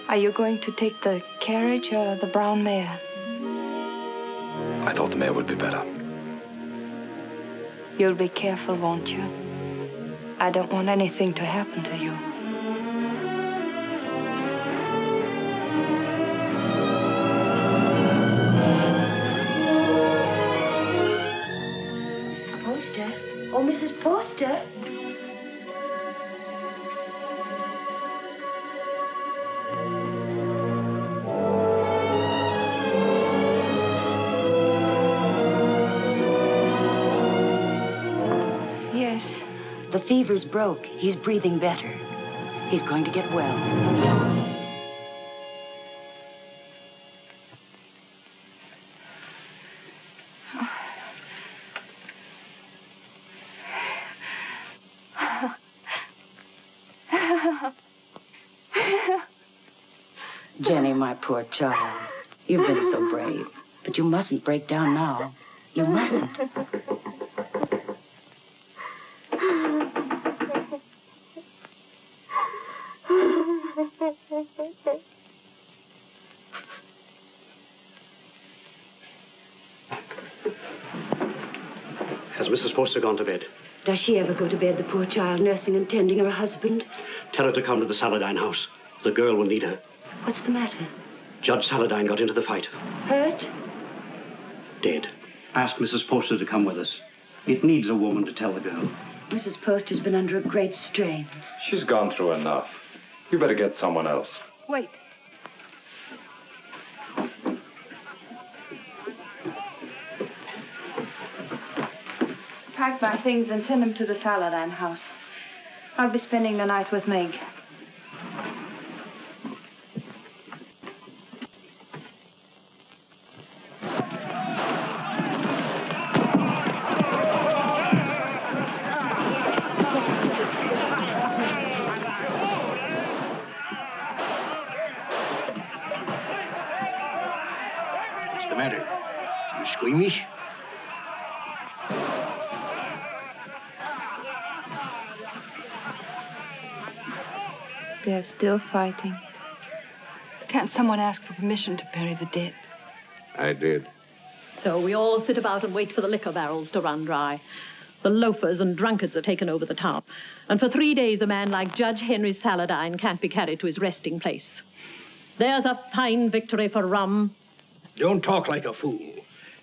Speaker 5: Are you going to take the carriage or the brown mare?
Speaker 13: I thought the mare would be better.
Speaker 5: You'll be careful, won't you? I don't want anything to happen to you.
Speaker 3: Mrs. Poster? Oh, Mrs. Poster?
Speaker 16: The fever's broke. He's breathing better. He's going to get well. Jenny, my poor child. You've been so brave. But you mustn't break down now. You mustn't.
Speaker 8: Has Mrs. Poster gone to bed?
Speaker 3: Does she ever go to bed, the poor child, nursing and tending her husband?
Speaker 8: Tell her to come to the Saladine house. The girl will need her.
Speaker 3: What's the matter?
Speaker 8: Judge Saladine got into the fight.
Speaker 3: Hurt?
Speaker 8: Dead. Ask Mrs. Poster to come with us. It needs a woman to tell the girl.
Speaker 3: Mrs. Poster's been under a great strain.
Speaker 13: She's gone through enough. You better get someone else.
Speaker 11: Wait.
Speaker 15: Pack my things and send them to the Saladine house. I'll be spending the night with Meg.
Speaker 2: What's the matter? You squeamish?
Speaker 15: They're still fighting.
Speaker 11: Can't someone ask for permission to bury the dead?
Speaker 9: I did.
Speaker 12: So we all sit about and wait for the liquor barrels to run dry. The loafers and drunkards have taken over the town. And for 3 days, a man like Judge Henry Saladine can't be carried to his resting place. There's a fine victory for rum.
Speaker 2: Don't talk like a fool.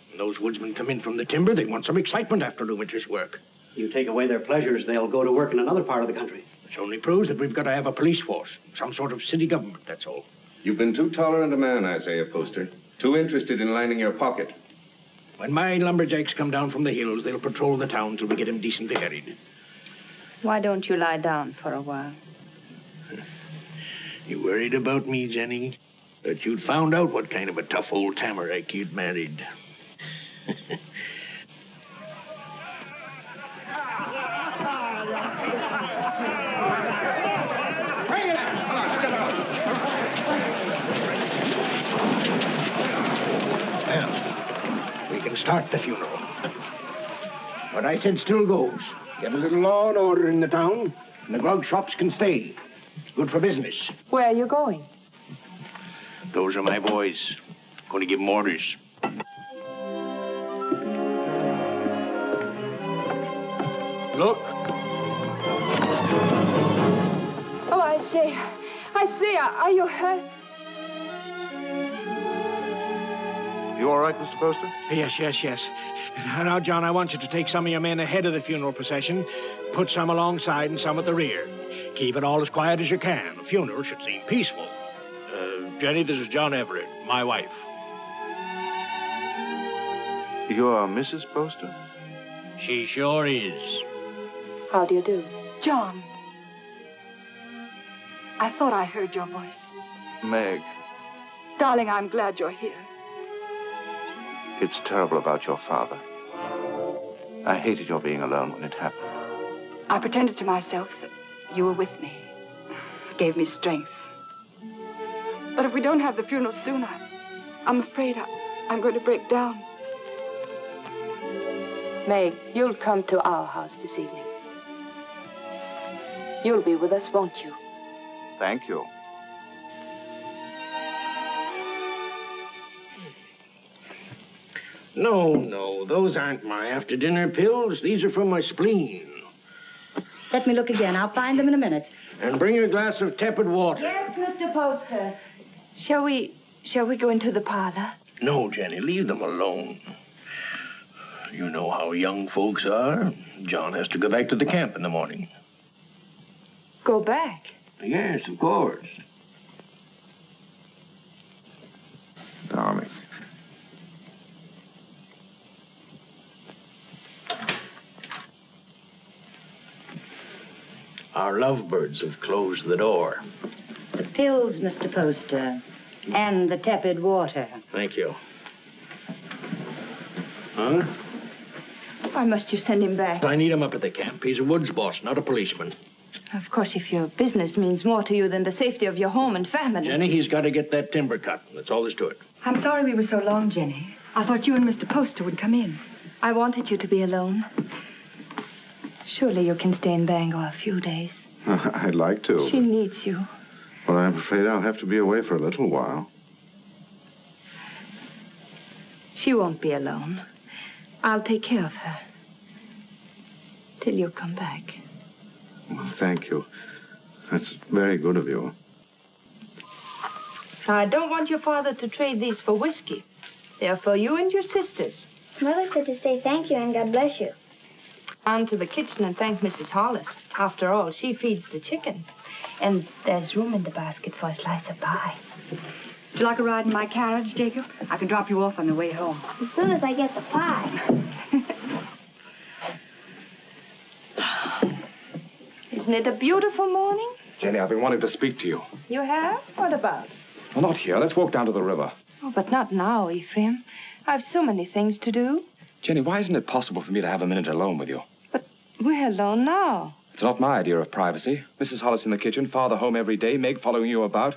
Speaker 2: When those woodsmen come in from the timber, they want some excitement after the winter's work.
Speaker 8: You take away their pleasures, they'll go to work in another part of the country.
Speaker 2: Which only proves that we've got to have a police force. Some sort of city government, that's all.
Speaker 9: You've been too tolerant a man, Isaiah Poster. Too interested in lining your pocket.
Speaker 2: When my lumberjacks come down from the hills, they'll patrol the town till we get him decently buried.
Speaker 15: Why don't you lie down for a while?
Speaker 2: You worried about me, Jenny? That you'd found out what kind of a tough old tamarack you'd married. Well, we can start the funeral. What I said still goes. Get a little law and order in the town, and the grog shops can stay. It's good for business.
Speaker 15: Where are you going?
Speaker 2: Those are my boys. Going to give them orders. Look.
Speaker 15: Oh, Isaiah, are you hurt?
Speaker 10: You all right, Mr. Poster?
Speaker 2: Yes. Now, John, I want you to take some of your men ahead of the funeral procession, put some alongside and some at the rear. Keep it all as quiet as you can. The funeral should seem peaceful. Jenny, this is John Everett, my wife.
Speaker 10: You are Mrs. Poster?
Speaker 2: She sure is.
Speaker 15: How do you do?
Speaker 11: John. I thought I heard your voice.
Speaker 10: Meg,
Speaker 11: Darling, I'm glad you're here.
Speaker 10: it's terrible about your father. I hated your being alone when it happened.
Speaker 11: I pretended to myself that you were with me. It gave me strength. But if we don't have the funeral soon, I'm afraid I'm going to break down.
Speaker 15: Meg, you'll come to our house this evening. You'll be with us, won't you?
Speaker 10: Thank you.
Speaker 2: No, those aren't my after-dinner pills. These are from my spleen.
Speaker 3: Let me look again. I'll find them in a minute.
Speaker 2: And bring a glass of tepid water.
Speaker 15: Yes, Mr. Poster. Shall we go into the parlor?
Speaker 2: No, Jenny, leave them alone. You know how young folks are. John has to go back to the camp in the morning.
Speaker 15: Go back?
Speaker 2: Yes, of course.
Speaker 10: Darling.
Speaker 2: Our lovebirds have closed the door.
Speaker 3: The pills, Mr. Poster, and the tepid water.
Speaker 2: Thank you. Huh?
Speaker 15: Why must you send him back?
Speaker 2: I need him up at the camp. He's a woods boss, not a policeman.
Speaker 15: Of course, if your business means more to you than the safety of your home and family.
Speaker 2: Jenny, he's got to get that timber cut. That's all there's to it.
Speaker 11: I'm sorry we were so long, Jenny. I thought you and Mr. Poster would come in.
Speaker 15: I wanted you to be alone. Surely you can stay in Bangor a few days.
Speaker 9: I'd like to.
Speaker 15: She needs you.
Speaker 9: But I'm afraid I'll have to be away for a little while.
Speaker 15: She won't be alone. I'll take care of her. Till you come back.
Speaker 9: Well, thank you. That's very good of you.
Speaker 15: I don't want your father to trade these for whiskey. They're for you and your sisters.
Speaker 4: Mother said to say thank you and God bless you.
Speaker 15: On to the kitchen and thank Mrs. Hollis. After all, she feeds the chickens. And there's room in the basket for a slice of pie.
Speaker 11: Would you like a ride in my carriage, Jacob? I can drop you off on the way home.
Speaker 4: As soon as I get the pie.
Speaker 15: Isn't it a beautiful morning?
Speaker 13: Jenny, I've been wanting to speak to you.
Speaker 15: You have? What about?
Speaker 13: Well, not here. Let's walk down to the river.
Speaker 15: Oh, but not now, Ephraim. I've so many things to do.
Speaker 13: Jenny, why isn't it possible for me to have a minute alone with you?
Speaker 15: But we're alone now.
Speaker 13: It's not my idea of privacy. Mrs. Hollis in the kitchen, Father home every day, Meg following you about.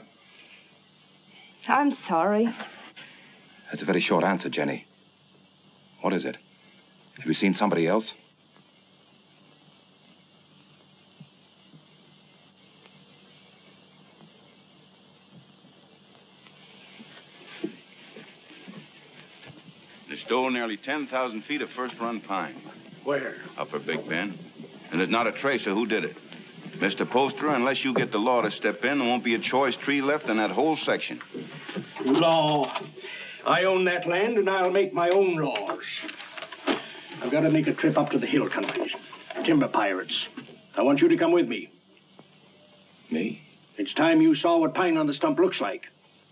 Speaker 15: I'm sorry.
Speaker 13: That's a very short answer, Jenny. What is it? Have you seen somebody else?
Speaker 17: They stole nearly 10,000 feet of first-run pine.
Speaker 1: Where?
Speaker 17: Upper Big Bend. And there's not a trace of who did it. Mr. Poster, unless you get the law to step in, there won't be a choice tree left in that whole section.
Speaker 2: Law. I own that land, and I'll make my own laws. I've got to make a trip up to the hill countries. Timber pirates. I want you to come with me.
Speaker 13: Me?
Speaker 2: It's time you saw what pine on the stump looks like.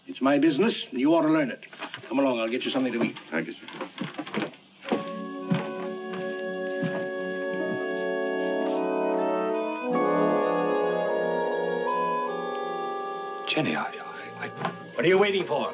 Speaker 2: It's my business, and you ought to learn it. Come along, I'll get you something to eat.
Speaker 17: Thank you, sir.
Speaker 13: Jenny,
Speaker 2: What are you waiting for?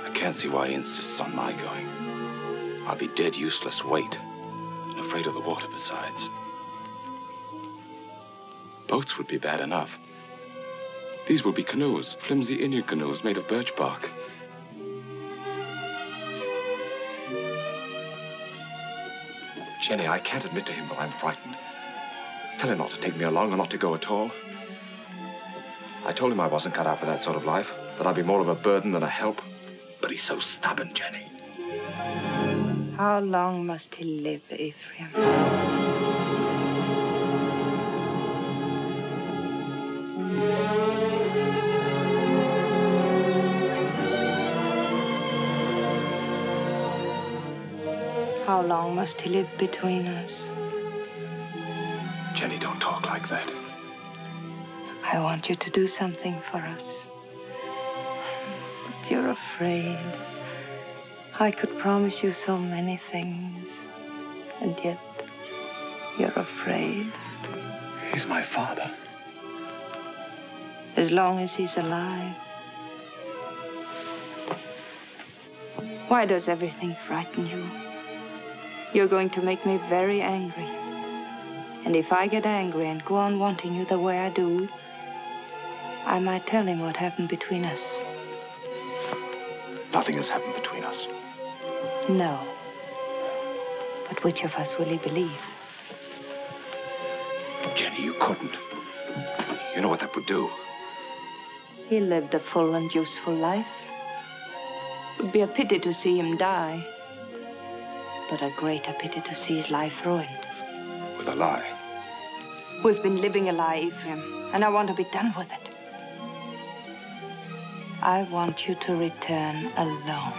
Speaker 13: I can't see why he insists on my going. I'll be dead useless weight, and afraid of the water besides. Boats would be bad enough. These will be canoes, flimsy Indian canoes made of birch bark. Jenny, I can't admit to him that I'm frightened. Tell him not to take me along or not to go at all. I told him I wasn't cut out for that sort of life, that I'd be more of a burden than a help. But he's so stubborn, Jenny.
Speaker 15: How long must he live, Ephraim? How long must he live between us?
Speaker 13: Jenny, don't talk like that.
Speaker 15: I want you to do something for us. But you're afraid. I could promise you so many things, and yet you're afraid.
Speaker 13: He's my father.
Speaker 15: As long as he's alive. Why does everything frighten you? You're going to make me very angry. And if I get angry and go on wanting you the way I do, I might tell him what happened between us.
Speaker 13: Nothing has happened between us.
Speaker 15: No. But which of us will he believe?
Speaker 13: Jenny, you couldn't. You know what that would do.
Speaker 15: He lived a full and useful life. It would be a pity to see him die. But a greater pity to see his life ruined.
Speaker 13: With a lie.
Speaker 15: We've been living a lie, Ephraim, and I want to be done with it. I want you to return alone.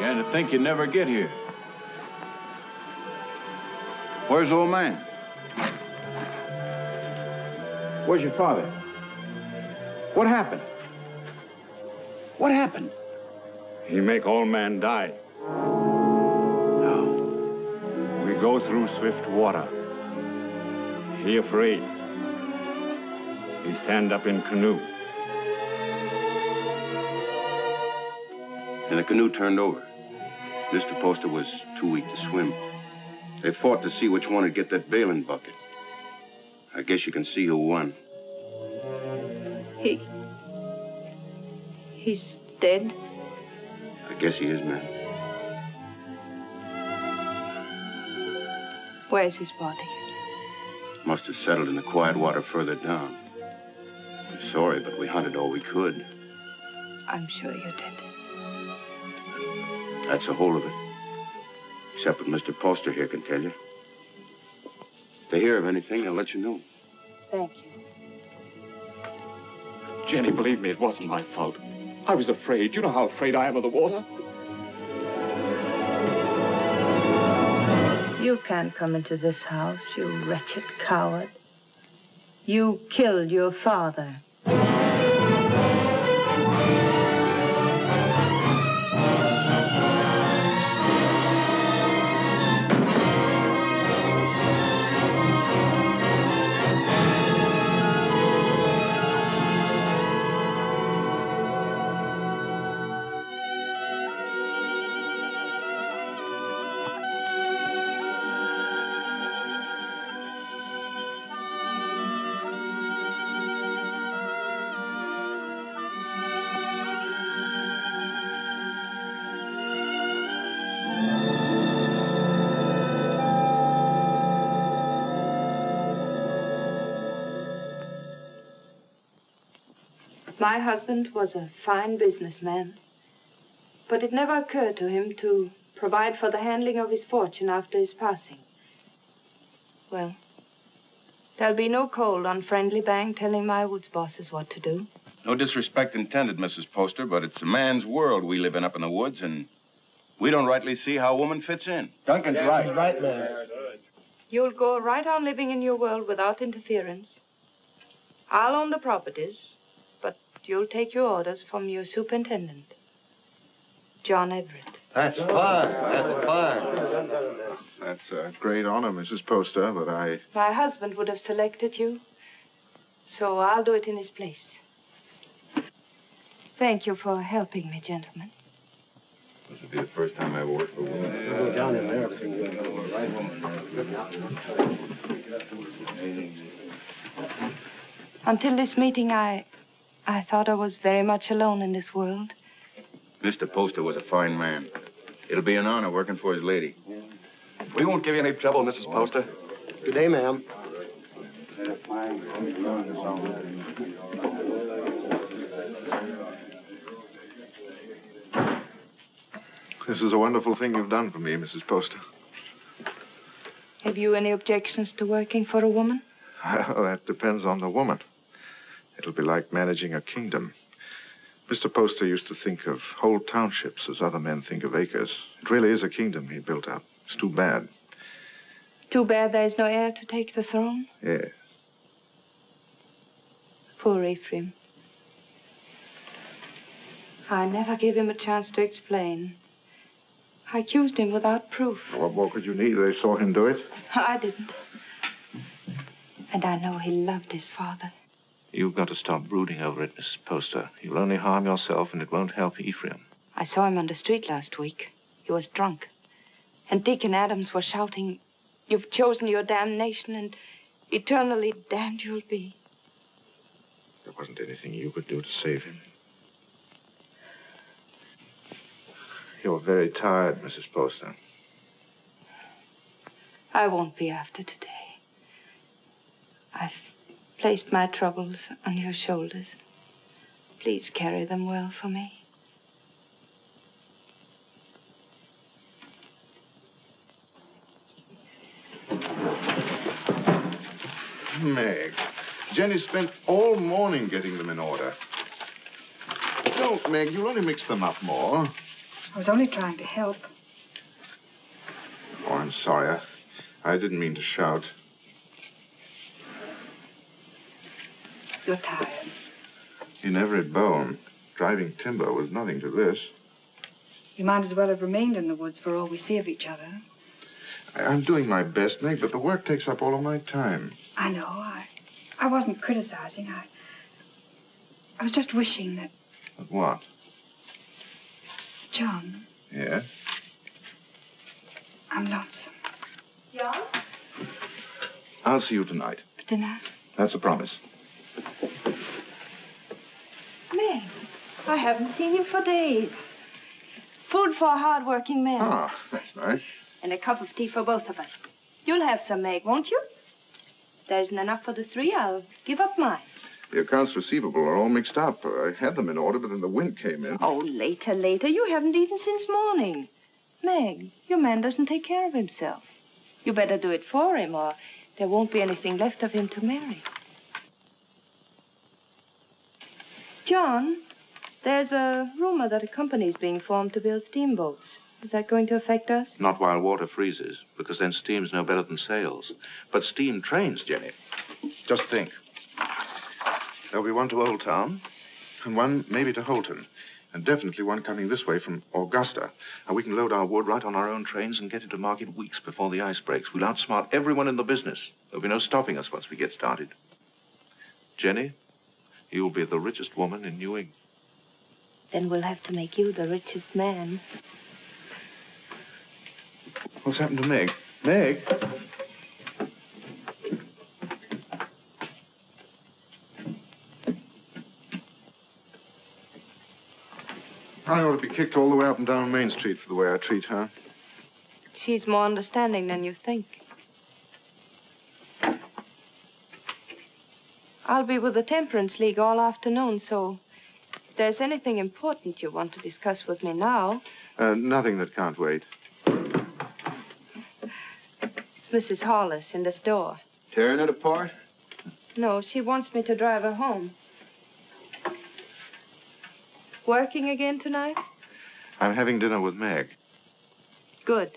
Speaker 6: Began to think you'd never get here. Where's the old man? Where's your father? What happened? What happened?
Speaker 1: He make old man die. Now, we go through swift water. He afraid. He stand up in canoe.
Speaker 9: And the canoe turned over. Mr. Poster was too weak to swim. They fought to see which one would get that bailing bucket. I guess you can see who won.
Speaker 15: He's dead?
Speaker 9: I guess he is, ma'am.
Speaker 15: Where's his body?
Speaker 9: Must have settled in the quiet water further down. I'm sorry, but we hunted all we could.
Speaker 15: I'm sure you did.
Speaker 9: That's the whole of it. Except what Mr. Poster here can tell you. If they hear of anything, they'll let you know.
Speaker 15: Thank you.
Speaker 13: Jenny, believe me, it wasn't my fault. I was afraid. You know how afraid I am of the water.
Speaker 15: You can't come into this house, you wretched coward. You killed your father. My husband was a fine businessman, but it never occurred to him to provide for the handling of his fortune after his passing. Well, there'll be no cold, unfriendly bang telling my woods bosses what to do.
Speaker 17: No disrespect intended, Mrs. Poster, but it's a man's world we live in up in the woods, and we don't rightly see how a woman fits in.
Speaker 2: Duncan's right. He's right, ma'am.
Speaker 15: You'll go right on living in your world without interference. I'll own the properties, but you'll take your orders from your superintendent, John Everett.
Speaker 18: That's fine. That's fine.
Speaker 19: That's a great honor, Mrs. Poster, but
Speaker 15: My husband would have selected you, so I'll do it in his place. Thank you for helping me, gentlemen.
Speaker 17: This will be the first time I ever worked for a woman.
Speaker 2: Go down in there.
Speaker 15: Until this meeting, I thought I was very much alone in this world.
Speaker 17: Mr. Poster was a fine man. It'll be an honor working for his lady.
Speaker 13: We won't give you any trouble, Mrs. Poster.
Speaker 18: Good day, ma'am.
Speaker 19: This is a wonderful thing you've done for me, Mrs. Poster.
Speaker 15: Have you any objections to working for a woman?
Speaker 19: Well, that depends on the woman. It'll be like managing a kingdom. Mr. Poster used to think of whole townships as other men think of acres. It really is a kingdom he built up. It's too bad.
Speaker 15: Too bad there's no heir to take the throne?
Speaker 19: Yes.
Speaker 15: Poor Ephraim. I never gave him a chance to explain. I accused him without proof.
Speaker 19: What more could you need? They saw him do it.
Speaker 15: I didn't. And I know he loved his father.
Speaker 10: You've got to stop brooding over it, Mrs. Poster. You'll only harm yourself, and it won't help Ephraim.
Speaker 15: I saw him on the street last week. He was drunk. And Dick and Adams were shouting, "You've chosen your damnation, and eternally damned you'll be."
Speaker 19: There wasn't anything you could do to save him. You're very tired, Mrs. Poster.
Speaker 15: I won't be after today. I've placed my troubles on your shoulders. Please carry them well for me.
Speaker 19: Meg, Jenny spent all morning getting them in order. Don't, Meg. You'll only mix them up more.
Speaker 11: I was only trying to help.
Speaker 19: Oh, I'm sorry. I didn't mean to shout.
Speaker 11: You're tired.
Speaker 19: In every bone, driving timber was nothing to this.
Speaker 11: You might as well have remained in the woods for all we see of each other.
Speaker 19: I'm doing my best, Meg, but the work takes up all of my time.
Speaker 11: I know. I wasn't criticizing. I was just wishing that...
Speaker 19: But what?
Speaker 11: John,
Speaker 19: Yeah?
Speaker 11: I'm lonesome.
Speaker 4: John?
Speaker 19: I'll see you tonight.
Speaker 11: For dinner?
Speaker 19: That's a promise.
Speaker 3: Meg, I haven't seen you for days. Food for a hard-working man.
Speaker 19: Ah, that's nice.
Speaker 3: And a cup of tea for both of us. You'll have some, Meg, won't you? There isn't enough for the three. I'll give up mine.
Speaker 19: The accounts receivable are all mixed up. I had them in order, but then the wind came in.
Speaker 3: Oh, later. You haven't eaten since morning. Meg, your man doesn't take care of himself. You better do it for him, or there won't be anything left of him to marry. John, there's a rumor that a company's being formed to build steamboats. Is that going to affect us?
Speaker 10: Not while water freezes, because then steam's no better than sails. But steam trains, Jenny. Just think.
Speaker 19: There'll be one to Old Town, and one maybe to Holton, and definitely one coming this way from Augusta.
Speaker 10: And we can load our wood right on our own trains and get into market weeks before the ice breaks. We'll outsmart everyone in the business. There'll be no stopping us once we get started. Jenny, you'll be the richest woman in New England.
Speaker 3: Then we'll have to make you the richest man.
Speaker 19: What's happened to Meg? Meg? I ought to be kicked all the way up and down Main Street for the way I treat her.
Speaker 3: She's more understanding than you think. I'll be with the Temperance League all afternoon, so if there's anything important you want to discuss with me now...
Speaker 19: Nothing that can't wait.
Speaker 3: It's Mrs. Hollis in the store.
Speaker 10: Tearing it apart?
Speaker 3: No, she wants me to drive her home. Working again tonight?
Speaker 19: I'm having dinner with Meg.
Speaker 3: Good.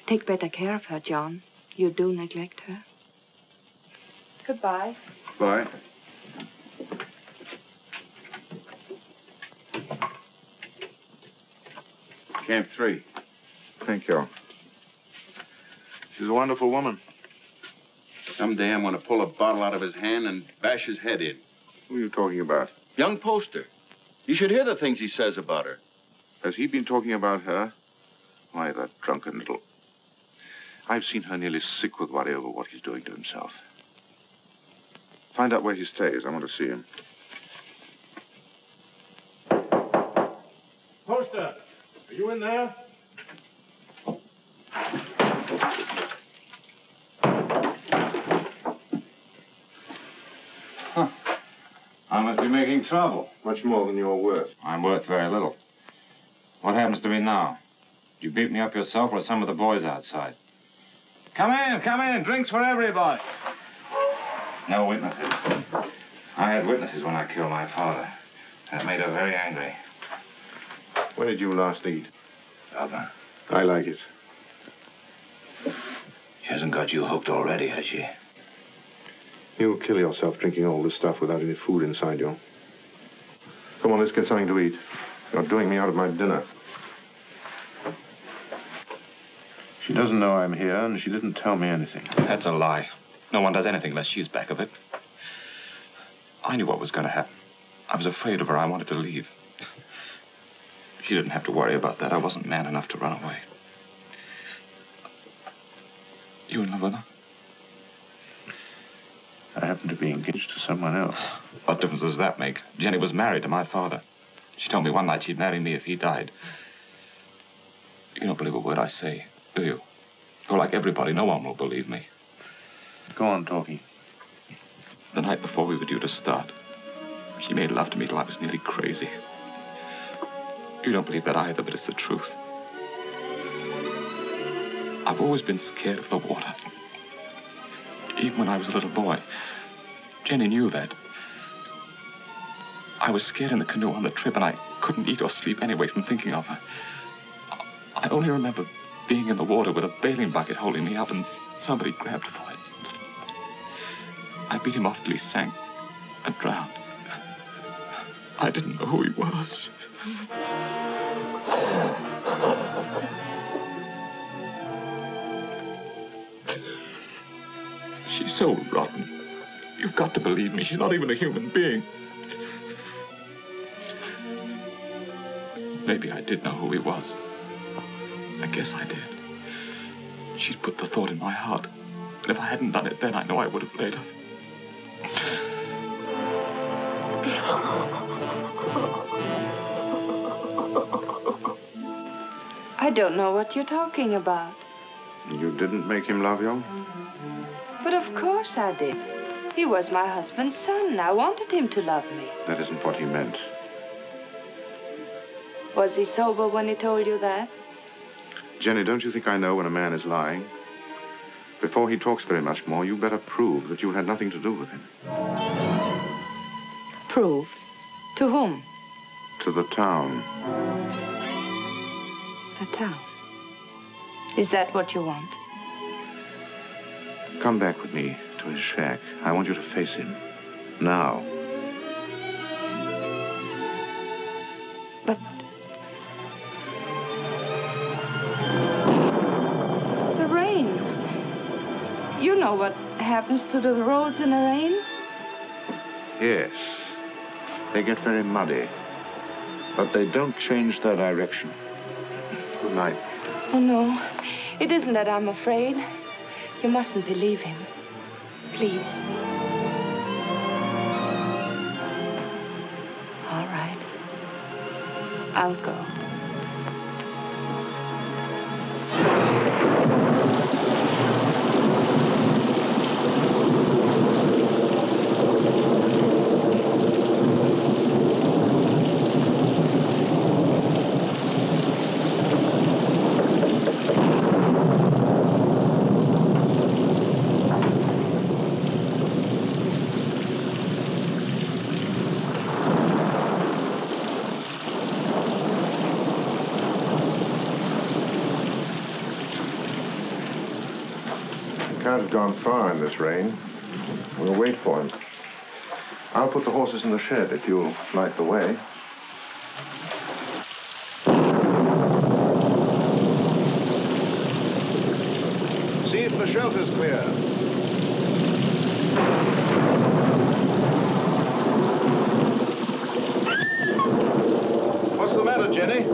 Speaker 3: Take better care of her, John. You do neglect her. Goodbye.
Speaker 19: Bye.
Speaker 17: Camp 3.
Speaker 19: Thank you. She's a wonderful woman.
Speaker 17: Someday I'm going to pull a bottle out of his hand and bash his head in.
Speaker 19: Who are you talking about?
Speaker 17: Young Poster. You should hear the things he says about her.
Speaker 19: Has he been talking about her? Why, that drunken little... I've seen her nearly sick with worry over what he's doing to himself. Find out where he stays. I want to see him.
Speaker 1: Poster, are you in there?
Speaker 10: I must be making trouble.
Speaker 19: Much more than you're worth.
Speaker 10: I'm worth very little. What happens to me now? Did you beat me up yourself or some of the boys outside? Come in. Drinks for everybody. No witnesses. I had witnesses when I killed my father. That made her very angry.
Speaker 19: When did you last eat?
Speaker 10: Other.
Speaker 19: I like it.
Speaker 10: She hasn't got you hooked already, has she?
Speaker 19: You'll kill yourself drinking all this stuff without any food inside you. Come on, let's get something to eat. You're doing me out of my dinner. She doesn't know I'm here, and she didn't tell me anything.
Speaker 13: That's a lie. No one does anything unless she's back of it. I knew what was going to happen. I was afraid of her. I wanted to leave. She didn't have to worry about that. I wasn't man enough to run away. You in love with her?
Speaker 19: I happen to be engaged to someone else.
Speaker 13: What difference does that make? Jenny was married to my father. She told me one night she'd marry me if he died. You don't believe a word I say, do you? You're like everybody. No one will believe me.
Speaker 19: Go on talking.
Speaker 13: The night before we were due to start, she made love to me till I was nearly crazy. You don't believe that either, but it's the truth. I've always been scared of the water. Even when I was a little boy. Jenny knew that. I was scared in the canoe on the trip, and I
Speaker 20: couldn't eat or sleep anyway from thinking of her. I only remember being in the water with a bailing bucket holding me up, and somebody grabbed for it. I beat him off till he sank and drowned. I didn't know who he was. She's so rotten. You've got to believe me. She's not even a human being. Maybe I did know who he was. I guess I did. She'd put the thought in my heart. And if I hadn't done it then, I know I would have later.
Speaker 15: I don't know what you're talking about.
Speaker 19: You didn't make him love you?
Speaker 15: But of course I did. He was my husband's son. I wanted him to love me.
Speaker 19: That isn't what he meant.
Speaker 15: Was he sober when he told you that?
Speaker 19: Jenny, don't you think I know when a man is lying? Before he talks very much more, you better prove that you had nothing to do with him.
Speaker 15: Prove? To whom?
Speaker 19: To the town.
Speaker 15: The town. Is that what you want?
Speaker 19: Come back with me to his shack. I want you to face him. Now.
Speaker 15: But... the rain. You know what happens to the roads in the rain?
Speaker 19: Yes. They get very muddy. But they don't change their direction. Good night.
Speaker 15: Oh, no. It isn't that I'm afraid. You mustn't believe him. Please. All right. I'll go.
Speaker 19: Gone far in this rain. We'll wait for him. I'll put the horses in the shed if you'll light the way. See if the shelter's clear. What's the matter, Jenny?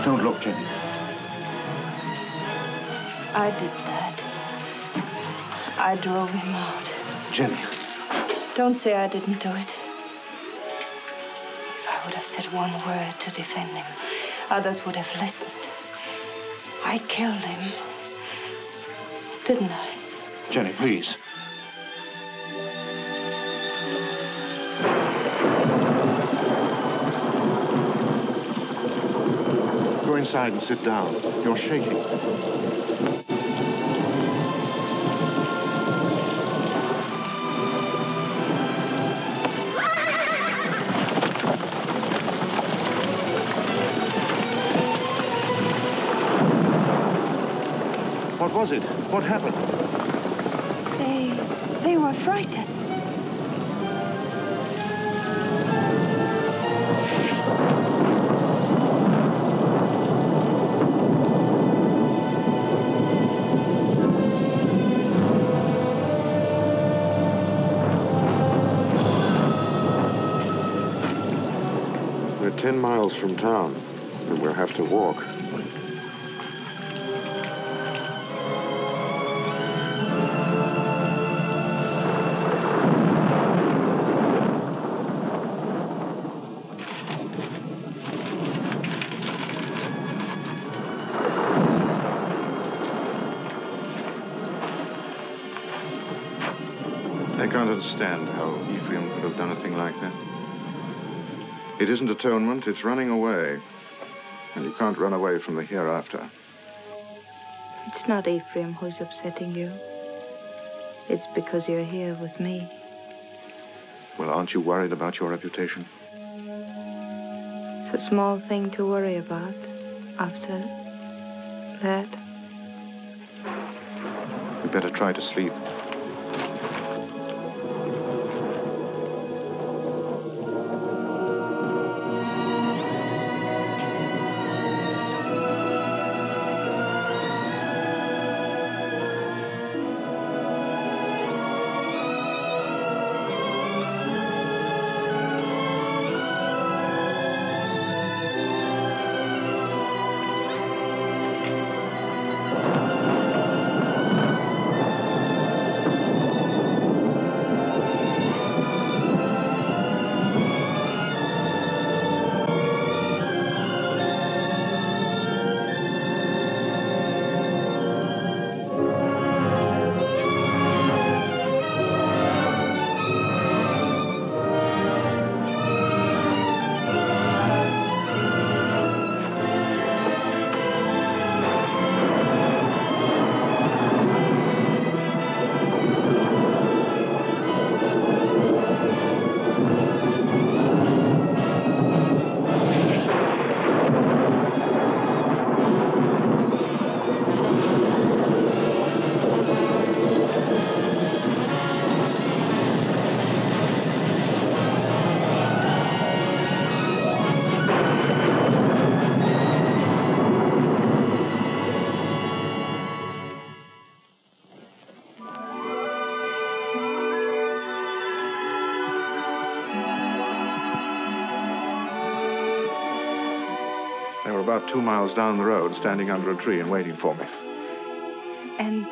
Speaker 19: Don't look, Jenny.
Speaker 15: I did that. I drove him out.
Speaker 19: Jenny.
Speaker 15: Don't say I didn't do it. If I would have said one word to defend him, others would have listened. I killed him. Didn't I?
Speaker 19: Jenny, please. Go inside and sit down. You're shaking. What was it? What happened?
Speaker 15: They were frightened.
Speaker 19: We're 10 miles from town, and we'll have to walk. I can't understand how Ephraim could have done a thing like that. It isn't atonement, it's running away. And you can't run away from the hereafter.
Speaker 15: It's not Ephraim who's upsetting you. It's because you're here with me.
Speaker 19: Well, aren't you worried about your reputation?
Speaker 15: It's a small thing to worry about after that.
Speaker 19: We better try to sleep. About 2 miles down the road, standing under a tree and waiting for me.
Speaker 15: And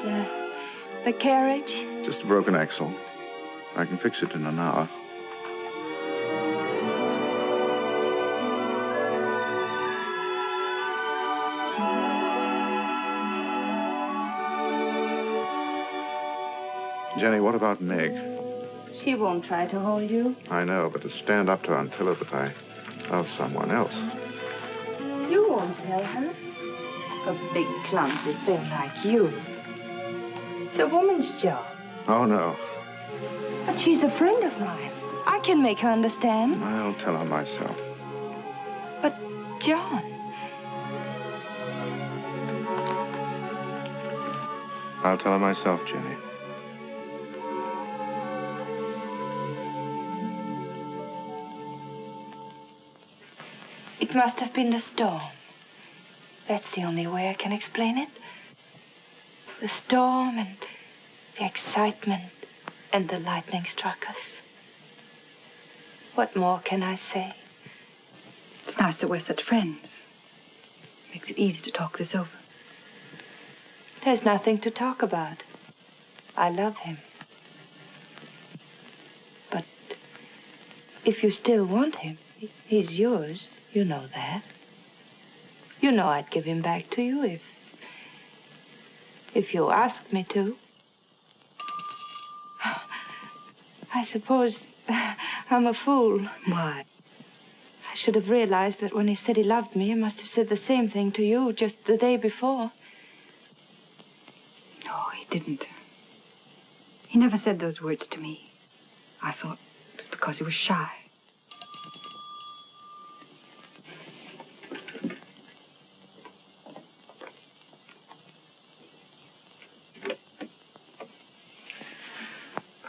Speaker 15: the carriage?
Speaker 19: Just a broken axle. I can fix it in an hour. Jenny, what about Meg?
Speaker 15: She won't try to hold you.
Speaker 19: I know, but to stand up to her and tell her that I love someone else.
Speaker 15: You won't tell her. A big, clumsy thing like you. It's a woman's job.
Speaker 19: Oh, no.
Speaker 15: But she's a friend of mine. I can make her understand.
Speaker 19: I'll tell her myself.
Speaker 15: But, John...
Speaker 19: I'll tell her myself, Jenny.
Speaker 15: It must have been the storm. That's the only way I can explain it. The storm and the excitement and the lightning struck us. What more can I say?
Speaker 11: It's nice that we're such friends. Makes it easy to talk this over.
Speaker 15: There's nothing to talk about. I love him. But if you still want him, he's yours. You know that. You know I'd give him back to you if you asked me to. I suppose I'm a fool.
Speaker 11: Why?
Speaker 15: I should have realized that when he said he loved me, he must have said the same thing to you just the day before.
Speaker 11: No, he didn't. He never said those words to me. I thought it was because he was shy.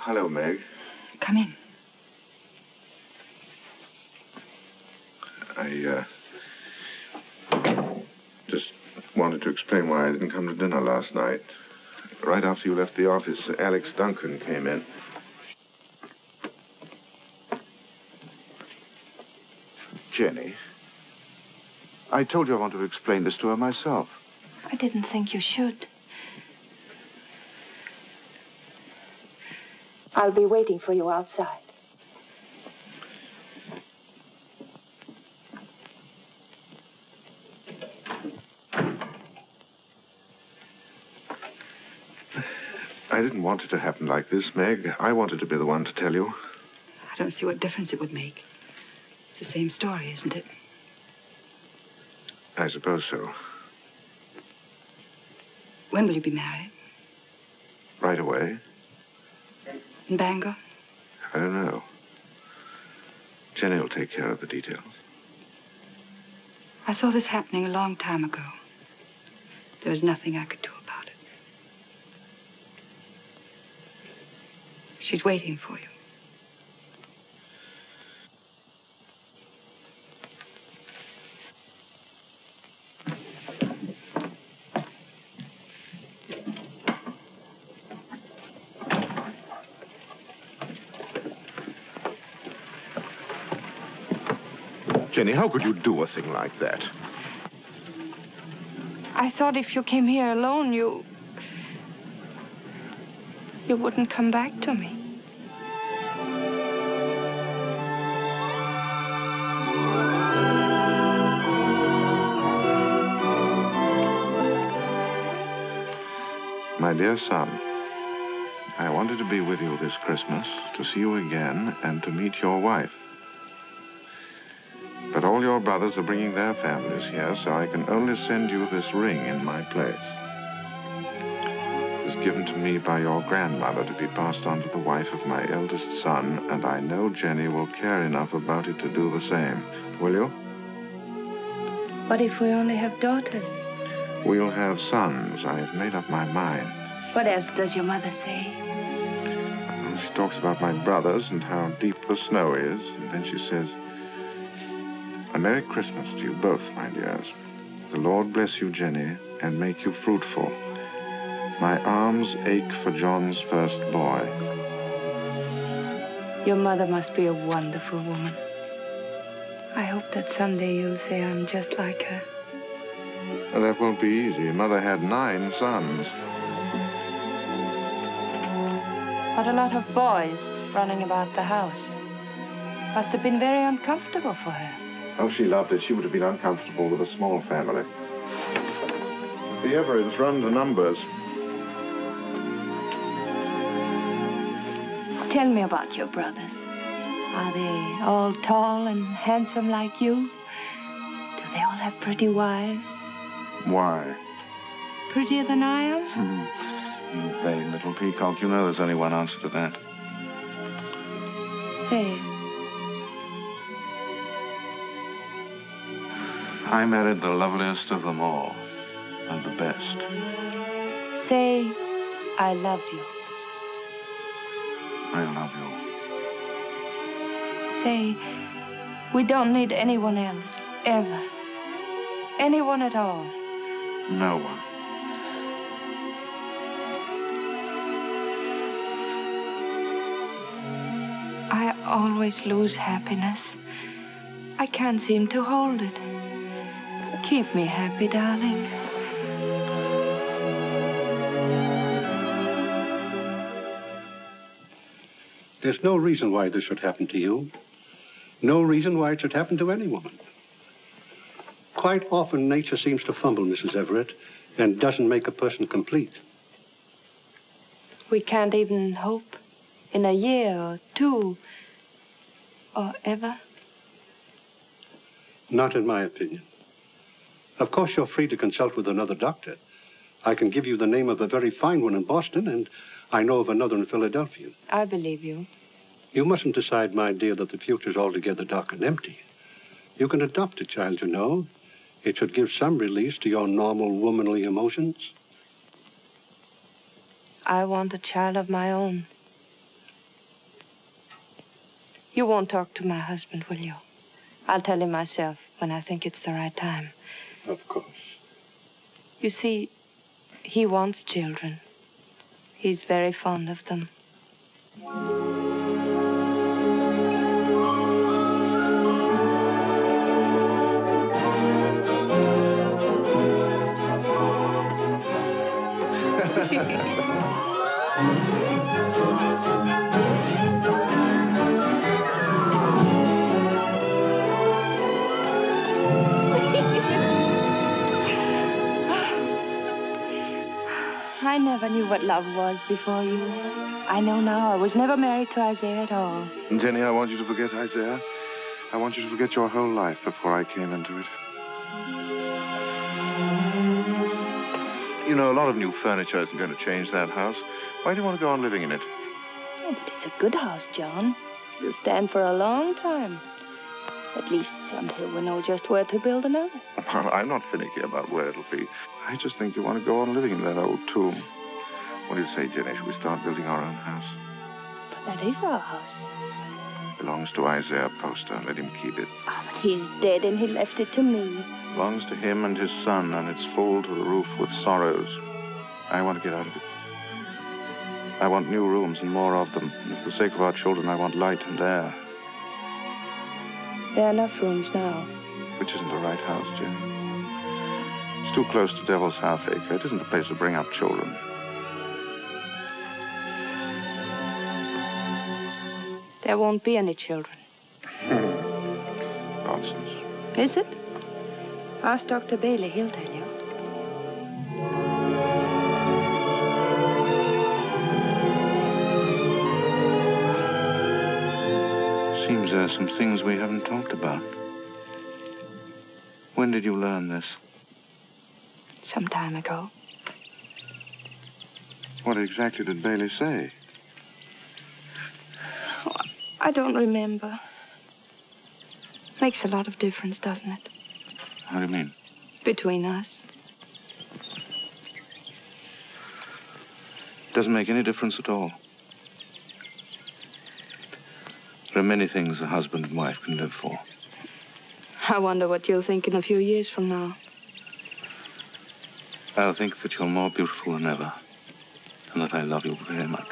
Speaker 19: Hello, Meg.
Speaker 11: Come in.
Speaker 19: I just wanted to explain why I didn't come to dinner last night. Right after you left the office, Alex Duncan came in. Jenny, I told you I wanted to explain this to her myself.
Speaker 15: I didn't think you should. I'll be waiting for you outside.
Speaker 19: I didn't want it to happen like this, Meg. I wanted to be the one to tell you.
Speaker 11: I don't see what difference it would make. the same story, isn't it?
Speaker 19: I suppose so.
Speaker 11: When will you be married?
Speaker 19: Right away?
Speaker 11: In Bangor?
Speaker 19: I don't know. Jenny will take care of the details.
Speaker 11: I saw this happening a long time ago. There was nothing I could do about it. She's waiting for you.
Speaker 19: Jenny, how could you do a thing like that?
Speaker 15: I thought if you came here alone, you wouldn't come back to me.
Speaker 19: My dear son, I wanted to be with you this Christmas, to see you again, and to meet your wife. But all your brothers are bringing their families here, so I can only send you this ring in my place. It was given to me by your grandmother to be passed on to the wife of my eldest son, and I know Jenny will care enough about it to do the same. Will you?
Speaker 15: What if we only have daughters?
Speaker 19: We'll have sons. I have made up my mind.
Speaker 15: What else does your mother say?
Speaker 19: Well, she talks about my brothers and how deep the snow is, and then she says, "A Merry Christmas to you both, my dears. The Lord bless you, Jenny, and make you fruitful. My arms ache for John's first boy."
Speaker 15: Your mother must be a wonderful woman. I hope that someday you'll say I'm just like her.
Speaker 19: Well, that won't be easy. Mother had 9 sons.
Speaker 15: What a lot of boys running about the house. Must have been very uncomfortable for her.
Speaker 19: Oh, she loved it. She would have been uncomfortable with a small family. The Everetts run the numbers.
Speaker 15: Tell me about your brothers. Are they all tall and handsome like you? Do they all have pretty wives?
Speaker 19: Why?
Speaker 15: Prettier than I am?
Speaker 19: You vain little peacock. You know there's only one answer to that.
Speaker 15: Say it.
Speaker 19: I married the loveliest of them all, and the best.
Speaker 15: Say, I love you.
Speaker 19: I love you.
Speaker 15: Say, we don't need anyone else, ever. Anyone at all.
Speaker 19: No one.
Speaker 15: I always lose happiness. I can't seem to hold it. Keep me happy, darling.
Speaker 21: There's no reason why this should happen to you. No reason why it should happen to any woman. Quite often, nature seems to fumble, Mrs. Everett, and doesn't make a person complete.
Speaker 15: We can't even hope in a year or 2 or ever.
Speaker 21: Not in my opinion. Of course, you're free to consult with another doctor. I can give you the name of a very fine one in Boston, and I know of another in Philadelphia.
Speaker 15: I believe you.
Speaker 21: You mustn't decide, my dear, that the future's altogether dark and empty. You can adopt a child, you know. It should give some release to your normal womanly emotions.
Speaker 15: I want a child of my own. You won't talk to my husband, will you? I'll tell him myself when I think it's the right time.
Speaker 21: Of course.
Speaker 15: You see, he wants children. He's very fond of them. I never knew what love was before you. I know now I was never married to Isaiah at all.
Speaker 19: Jenny, I want you to forget Isaiah. I want you to forget your whole life before I came into it. You know, a lot of new furniture isn't going to change that house. Why do you want to go on living in it?
Speaker 15: Oh, but it's a good house, John. It'll stand for a long time. At least until we know just where to build another.
Speaker 19: Well, I'm not finicky about where it'll be. I just think you want to go on living in that old tomb. What do you say, Jenny? Should we start building our own house?
Speaker 15: But that is our house.
Speaker 19: It belongs to Isaiah Poster. Let him keep it.
Speaker 15: Oh, but he's dead and he left it to me.
Speaker 19: It belongs to him and his son, and it's full to the roof with sorrows. I want to get out of it. I want new rooms and more of them. And for the sake of our children, I want light and air.
Speaker 15: There are enough rooms now.
Speaker 19: Which isn't the right house, Jenny. It's too close to Devil's Half-Acre. It isn't the place to bring up children.
Speaker 15: There won't be any children.
Speaker 19: Nonsense.
Speaker 15: Is it? Ask Dr. Bailey. He'll tell you.
Speaker 19: Seems there are some things we haven't talked about. When did you learn this?
Speaker 15: Some time ago.
Speaker 19: What exactly did Bailey say?
Speaker 15: Oh, I don't remember. Makes a lot of difference, doesn't it?
Speaker 19: How do you mean?
Speaker 15: Between us.
Speaker 19: Doesn't make any difference at all. There are many things a husband and wife can live for.
Speaker 15: I wonder what you'll think in a few years from now.
Speaker 19: I'll think that you're more beautiful than ever, and that I love you very much.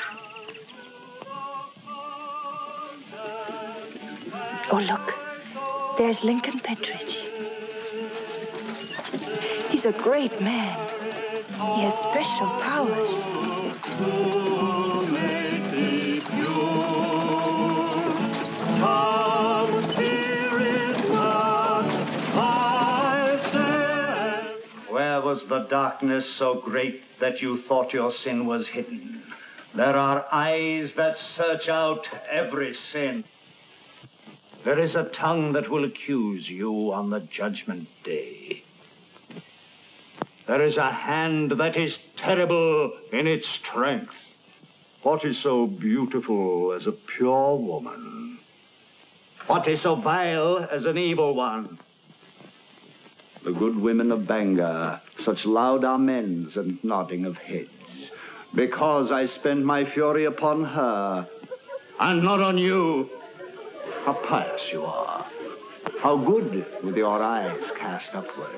Speaker 15: Oh, look. There's Lincoln Pentridge. He's a great man. He has special powers.
Speaker 7: Where was the darkness so great that you thought your sin was hidden? There are eyes that search out every sin. There is a tongue that will accuse you on the judgment day. There is a hand that is terrible in its strength. What is so beautiful as a pure woman? What is so vile as an evil one? The good women of Bangor, such loud amens and nodding of heads, because I spend my fury upon her, and not on you. How pious you are. How good with your eyes cast upward.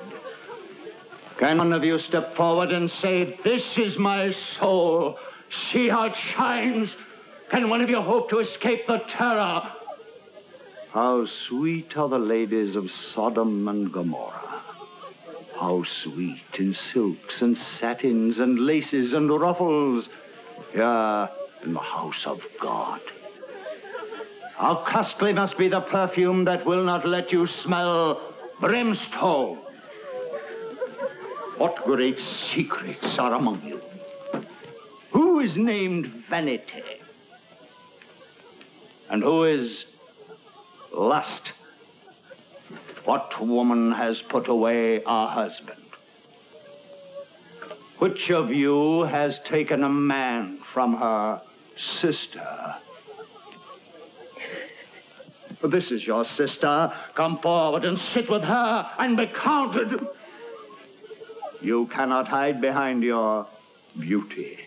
Speaker 7: Can one of you step forward and say, "This is my soul. See how it shines"? Can one of you hope to escape the terror? How sweet are the ladies of Sodom and Gomorrah. How sweet in silks and satins and laces and ruffles here in the house of God. How costly must be the perfume that will not let you smell brimstone. What great secrets are among you? Who is named Vanity? And who is Lust? What woman has put away a husband? Which of you has taken a man from her sister? This is your sister. Come forward and sit with her and be counted. You cannot hide behind your beauty.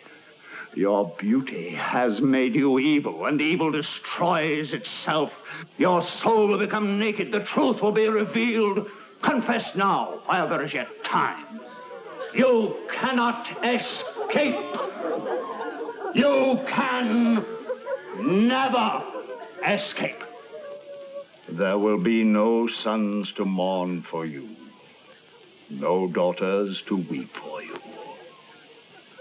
Speaker 7: Your beauty has made you evil, and evil destroys itself. Your soul will become naked. The truth will be revealed. Confess now, while there is yet time. You cannot escape. You can never escape. There will be no sons to mourn for you, no daughters to weep for you.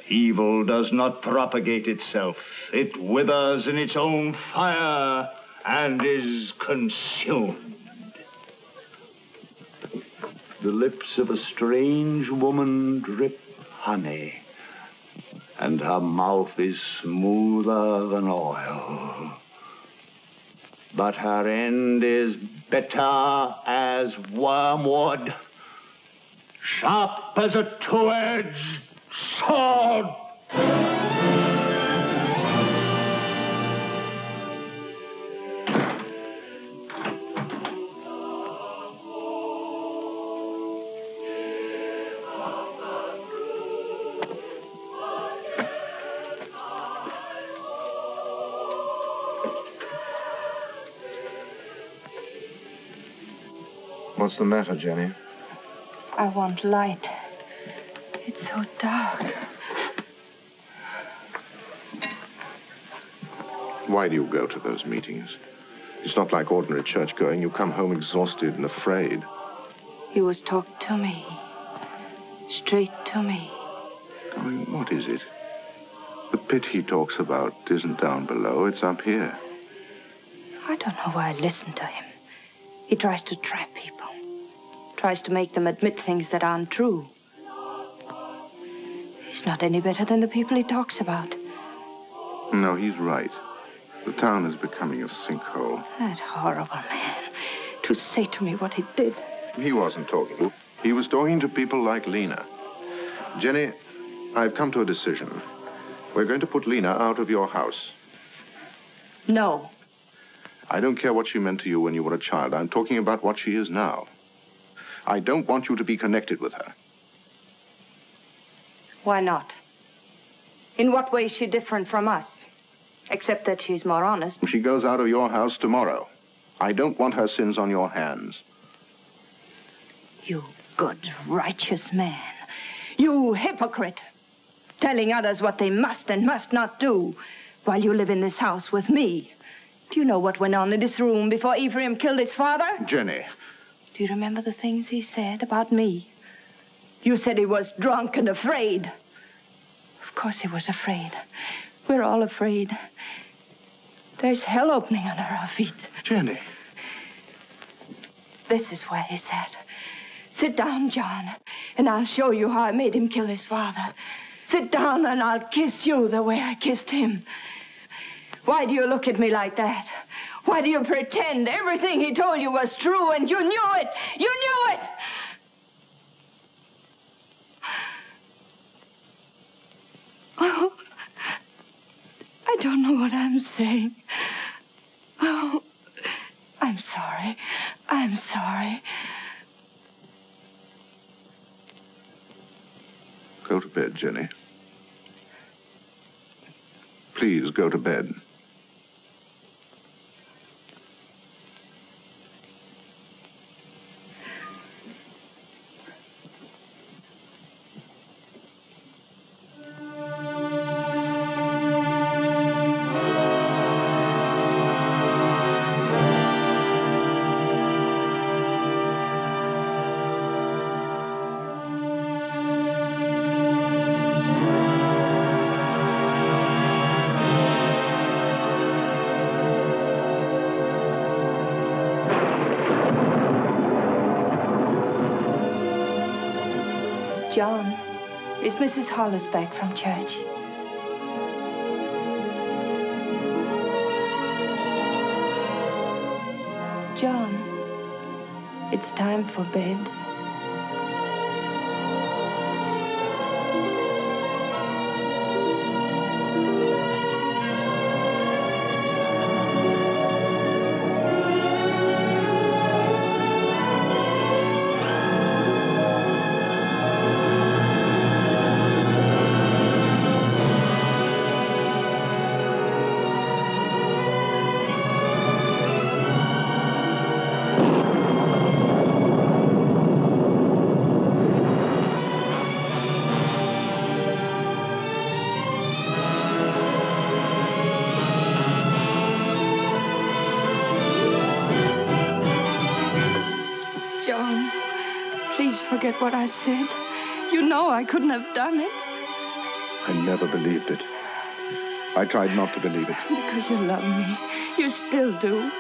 Speaker 7: Evil does not propagate itself. It withers in its own fire and is consumed. The lips of a strange woman drip honey, and her mouth is smoother than oil. but her end is bitter as wormwood, sharp as a two-edged sword.
Speaker 19: What's the matter, Jenny?
Speaker 15: I want light. It's so dark.
Speaker 19: Why do you go to those meetings? It's not like ordinary church going. You come home exhausted and afraid.
Speaker 15: He was talking to me. Straight to me.
Speaker 19: I mean, what is it? The pit he talks about isn't down below, it's up here.
Speaker 15: I don't know why I listen to him. He tries to trap people. Tries to make them admit things that aren't true. He's not any better than the people he talks about.
Speaker 19: No, he's right. The town is becoming a sinkhole.
Speaker 15: That horrible man. To say to me what he did.
Speaker 19: He wasn't talking. He was talking to people like Lena. Jenny, I've come to a decision. We're going to put Lena out of your house.
Speaker 15: No.
Speaker 19: I don't care what she meant to you when you were a child. I'm talking about what she is now. I don't want you to be connected with her.
Speaker 15: Why not? In what way is she different from us? Except that she's more honest.
Speaker 19: She goes out of your house tomorrow. I don't want her sins on your hands.
Speaker 15: You good, righteous man. You hypocrite. Telling others what they must and must not do while you live in this house with me. Do you know what went on in this room before Ephraim killed his father?
Speaker 19: Jenny.
Speaker 15: Do you remember the things he said about me? You said he was drunk and afraid. Of course he was afraid. We're all afraid. There's hell opening under our feet.
Speaker 19: Jenny.
Speaker 15: This is where he sat. Sit down, John, and I'll show you how I made him kill his father. Sit down and I'll kiss you the way I kissed him. Why do you look at me like that? Why do you pretend everything he told you was true and you knew it? You knew it! Oh, I don't know what I'm saying. Oh, I'm sorry. I'm sorry.
Speaker 19: Go to bed, Jenny. Please go to bed.
Speaker 15: John, is Mrs. Hollis back from church? John, it's time for bed. Forget what I said. You know I couldn't have done it.
Speaker 19: I never believed it. I tried not to believe it.
Speaker 15: Because you love me. You still do.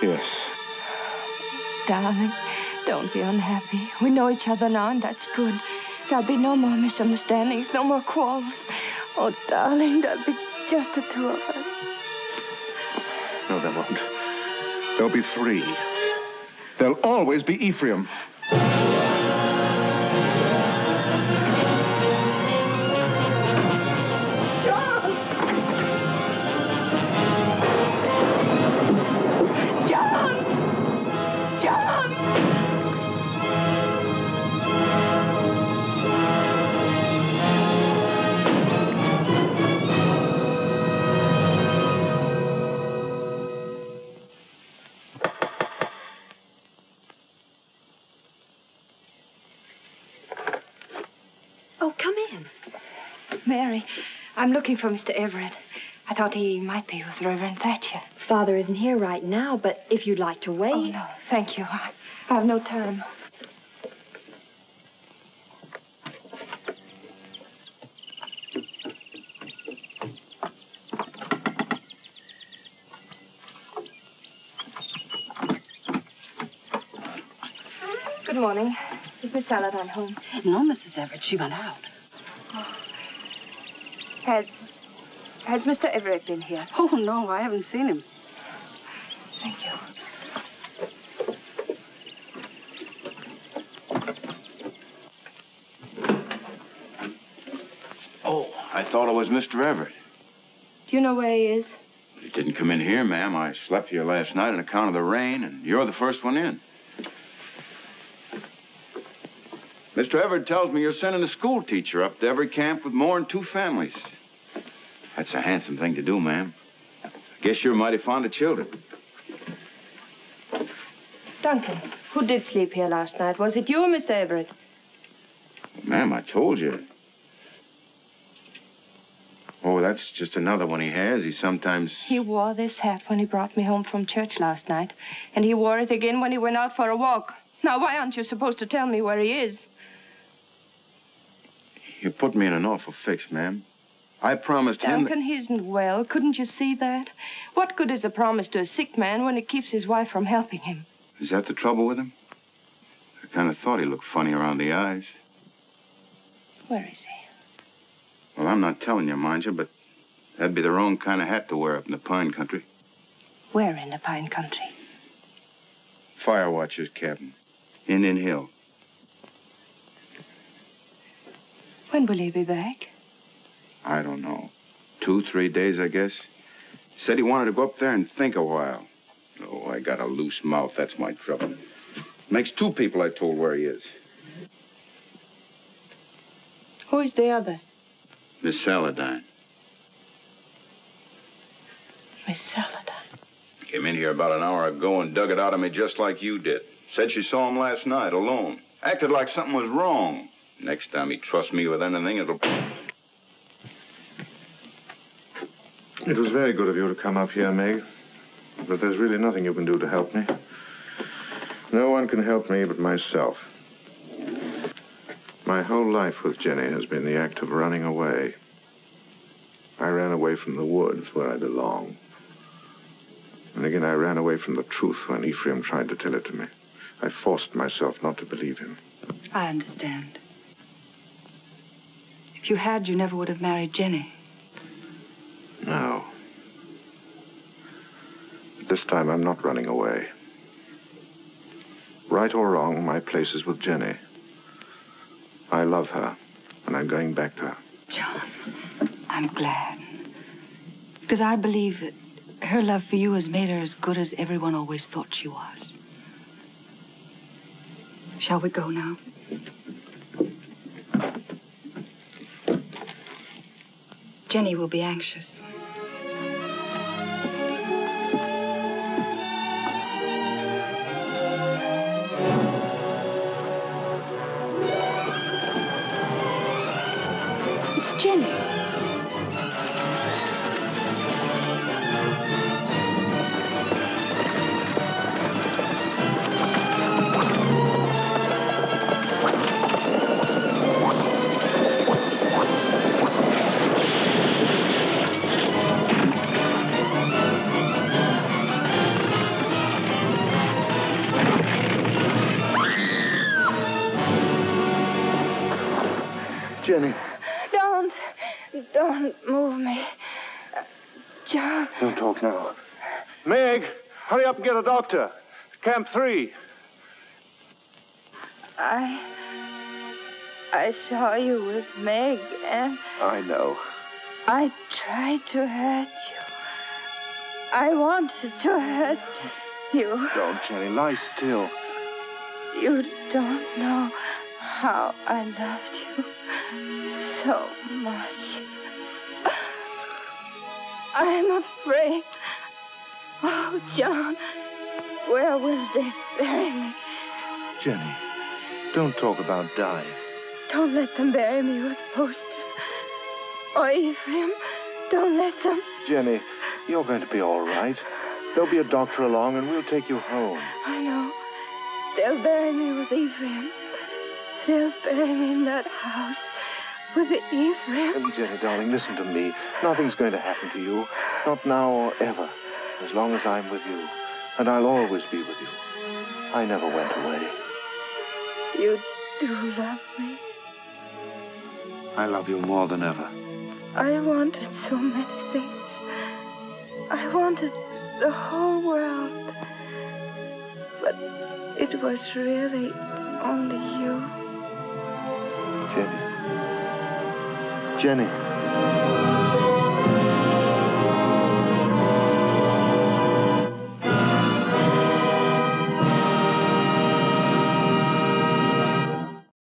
Speaker 19: Yes.
Speaker 15: Darling, don't be unhappy. We know each other now, and that's good. There'll be no more misunderstandings, no more quarrels. Oh, darling, there'll be just the two of us.
Speaker 19: No, there won't. There'll be 3. There'll always be Ephraim.
Speaker 15: Mary, I'm looking for Mr. Everett. I thought he might be with Reverend Thatcher.
Speaker 14: Father isn't here right now, but if you'd like to wait...
Speaker 15: Oh, no, thank you. I have no time. Good morning. Is Miss Saladine home?
Speaker 16: No, Mrs. Everett. She went out.
Speaker 15: Oh. Has Mr. Everett been here?
Speaker 16: Oh, no, I haven't seen him.
Speaker 15: Thank you.
Speaker 17: Oh, I thought it was Mr. Everett.
Speaker 15: Do you know where he is?
Speaker 17: He didn't come in here, ma'am. I slept here last night on account of the rain, and you're the first one in. Mr. Everett tells me you're sending a school teacher up to every camp with more than 2 families. That's a handsome thing to do, ma'am. I guess you're mighty fond of children.
Speaker 15: Duncan, who did sleep here last night? Was it you or Mr. Everett?
Speaker 17: Ma'am, I told you. Oh, that's just another one he has. He sometimes...
Speaker 15: He wore this hat when he brought me home from church last night. And he wore it again when he went out for a walk. Now, why aren't you supposed to tell me where he is?
Speaker 17: You put me in an awful fix, ma'am. I promised him...
Speaker 15: Duncan, he isn't well. Couldn't you see that? What good is a promise to a sick man when it keeps his wife from helping him?
Speaker 17: Is that the trouble with him? I kind of thought he looked funny around the eyes.
Speaker 15: Where is he?
Speaker 17: Well, I'm not telling you, mind you, but that'd be the wrong kind of hat to wear up in the pine country.
Speaker 15: Where in the pine country?
Speaker 17: Fire watcher's cabin. Indian Hill.
Speaker 15: When will he be back?
Speaker 17: I don't know. 2, 3 days, I guess. Said he wanted to go up there and think a while. Oh, I got a loose mouth. That's my trouble. Makes 2 people I told where he is.
Speaker 15: Who is the other?
Speaker 17: Miss Saladine.
Speaker 15: Miss Saladine?
Speaker 17: Came in here about an hour ago and dug it out of me just like you did. Said she saw him last night alone. Acted like something was wrong. Next time he trusts me with anything, it'll...
Speaker 19: It was very good of you to come up here, Meg. But there's really nothing you can do to help me. No one can help me but myself. My whole life with Jenny has been the act of running away. I ran away from the woods where I belong. And again, I ran away from the truth when Ephraim tried to tell it to me. I forced myself not to believe him.
Speaker 11: I understand. If you had, you never would have married Jenny.
Speaker 19: No. But this time, I'm not running away. Right or wrong, my place is with Jenny. I love her, and I'm going back to her.
Speaker 11: John, I'm glad. Because I believe that her love for you has made her as good as everyone always thought she was. Shall we go now? Jenny will be anxious. It's Jenny.
Speaker 19: Jenny.
Speaker 15: Don't move me. John.
Speaker 19: Don't talk now. Meg! Hurry up and get a doctor. Camp 3.
Speaker 15: I saw you with Meg, and
Speaker 19: I know.
Speaker 15: I tried to hurt you. I wanted to hurt you.
Speaker 19: Don't, Jenny. Lie still.
Speaker 15: You don't know how I loved you so much. I'm afraid. Oh, John, where will they bury me?
Speaker 19: Jenny, don't talk about dying.
Speaker 15: Don't let them bury me with Poster. Or Ephraim, don't let them.
Speaker 19: Jenny, you're going to be all right. There'll be a doctor along, and we'll take you home.
Speaker 15: I know. They'll bury me with Ephraim. They'll bury me in that house with Ephraim.
Speaker 19: Jenny, darling, listen to me. Nothing's going to happen to you. Not now or ever. As long as I'm with you. And I'll always be with you. I never went away.
Speaker 15: You do love me.
Speaker 19: I love you more than ever.
Speaker 15: I wanted so many things. I wanted the whole world. But it was really only you.
Speaker 19: Jenny. Jenny.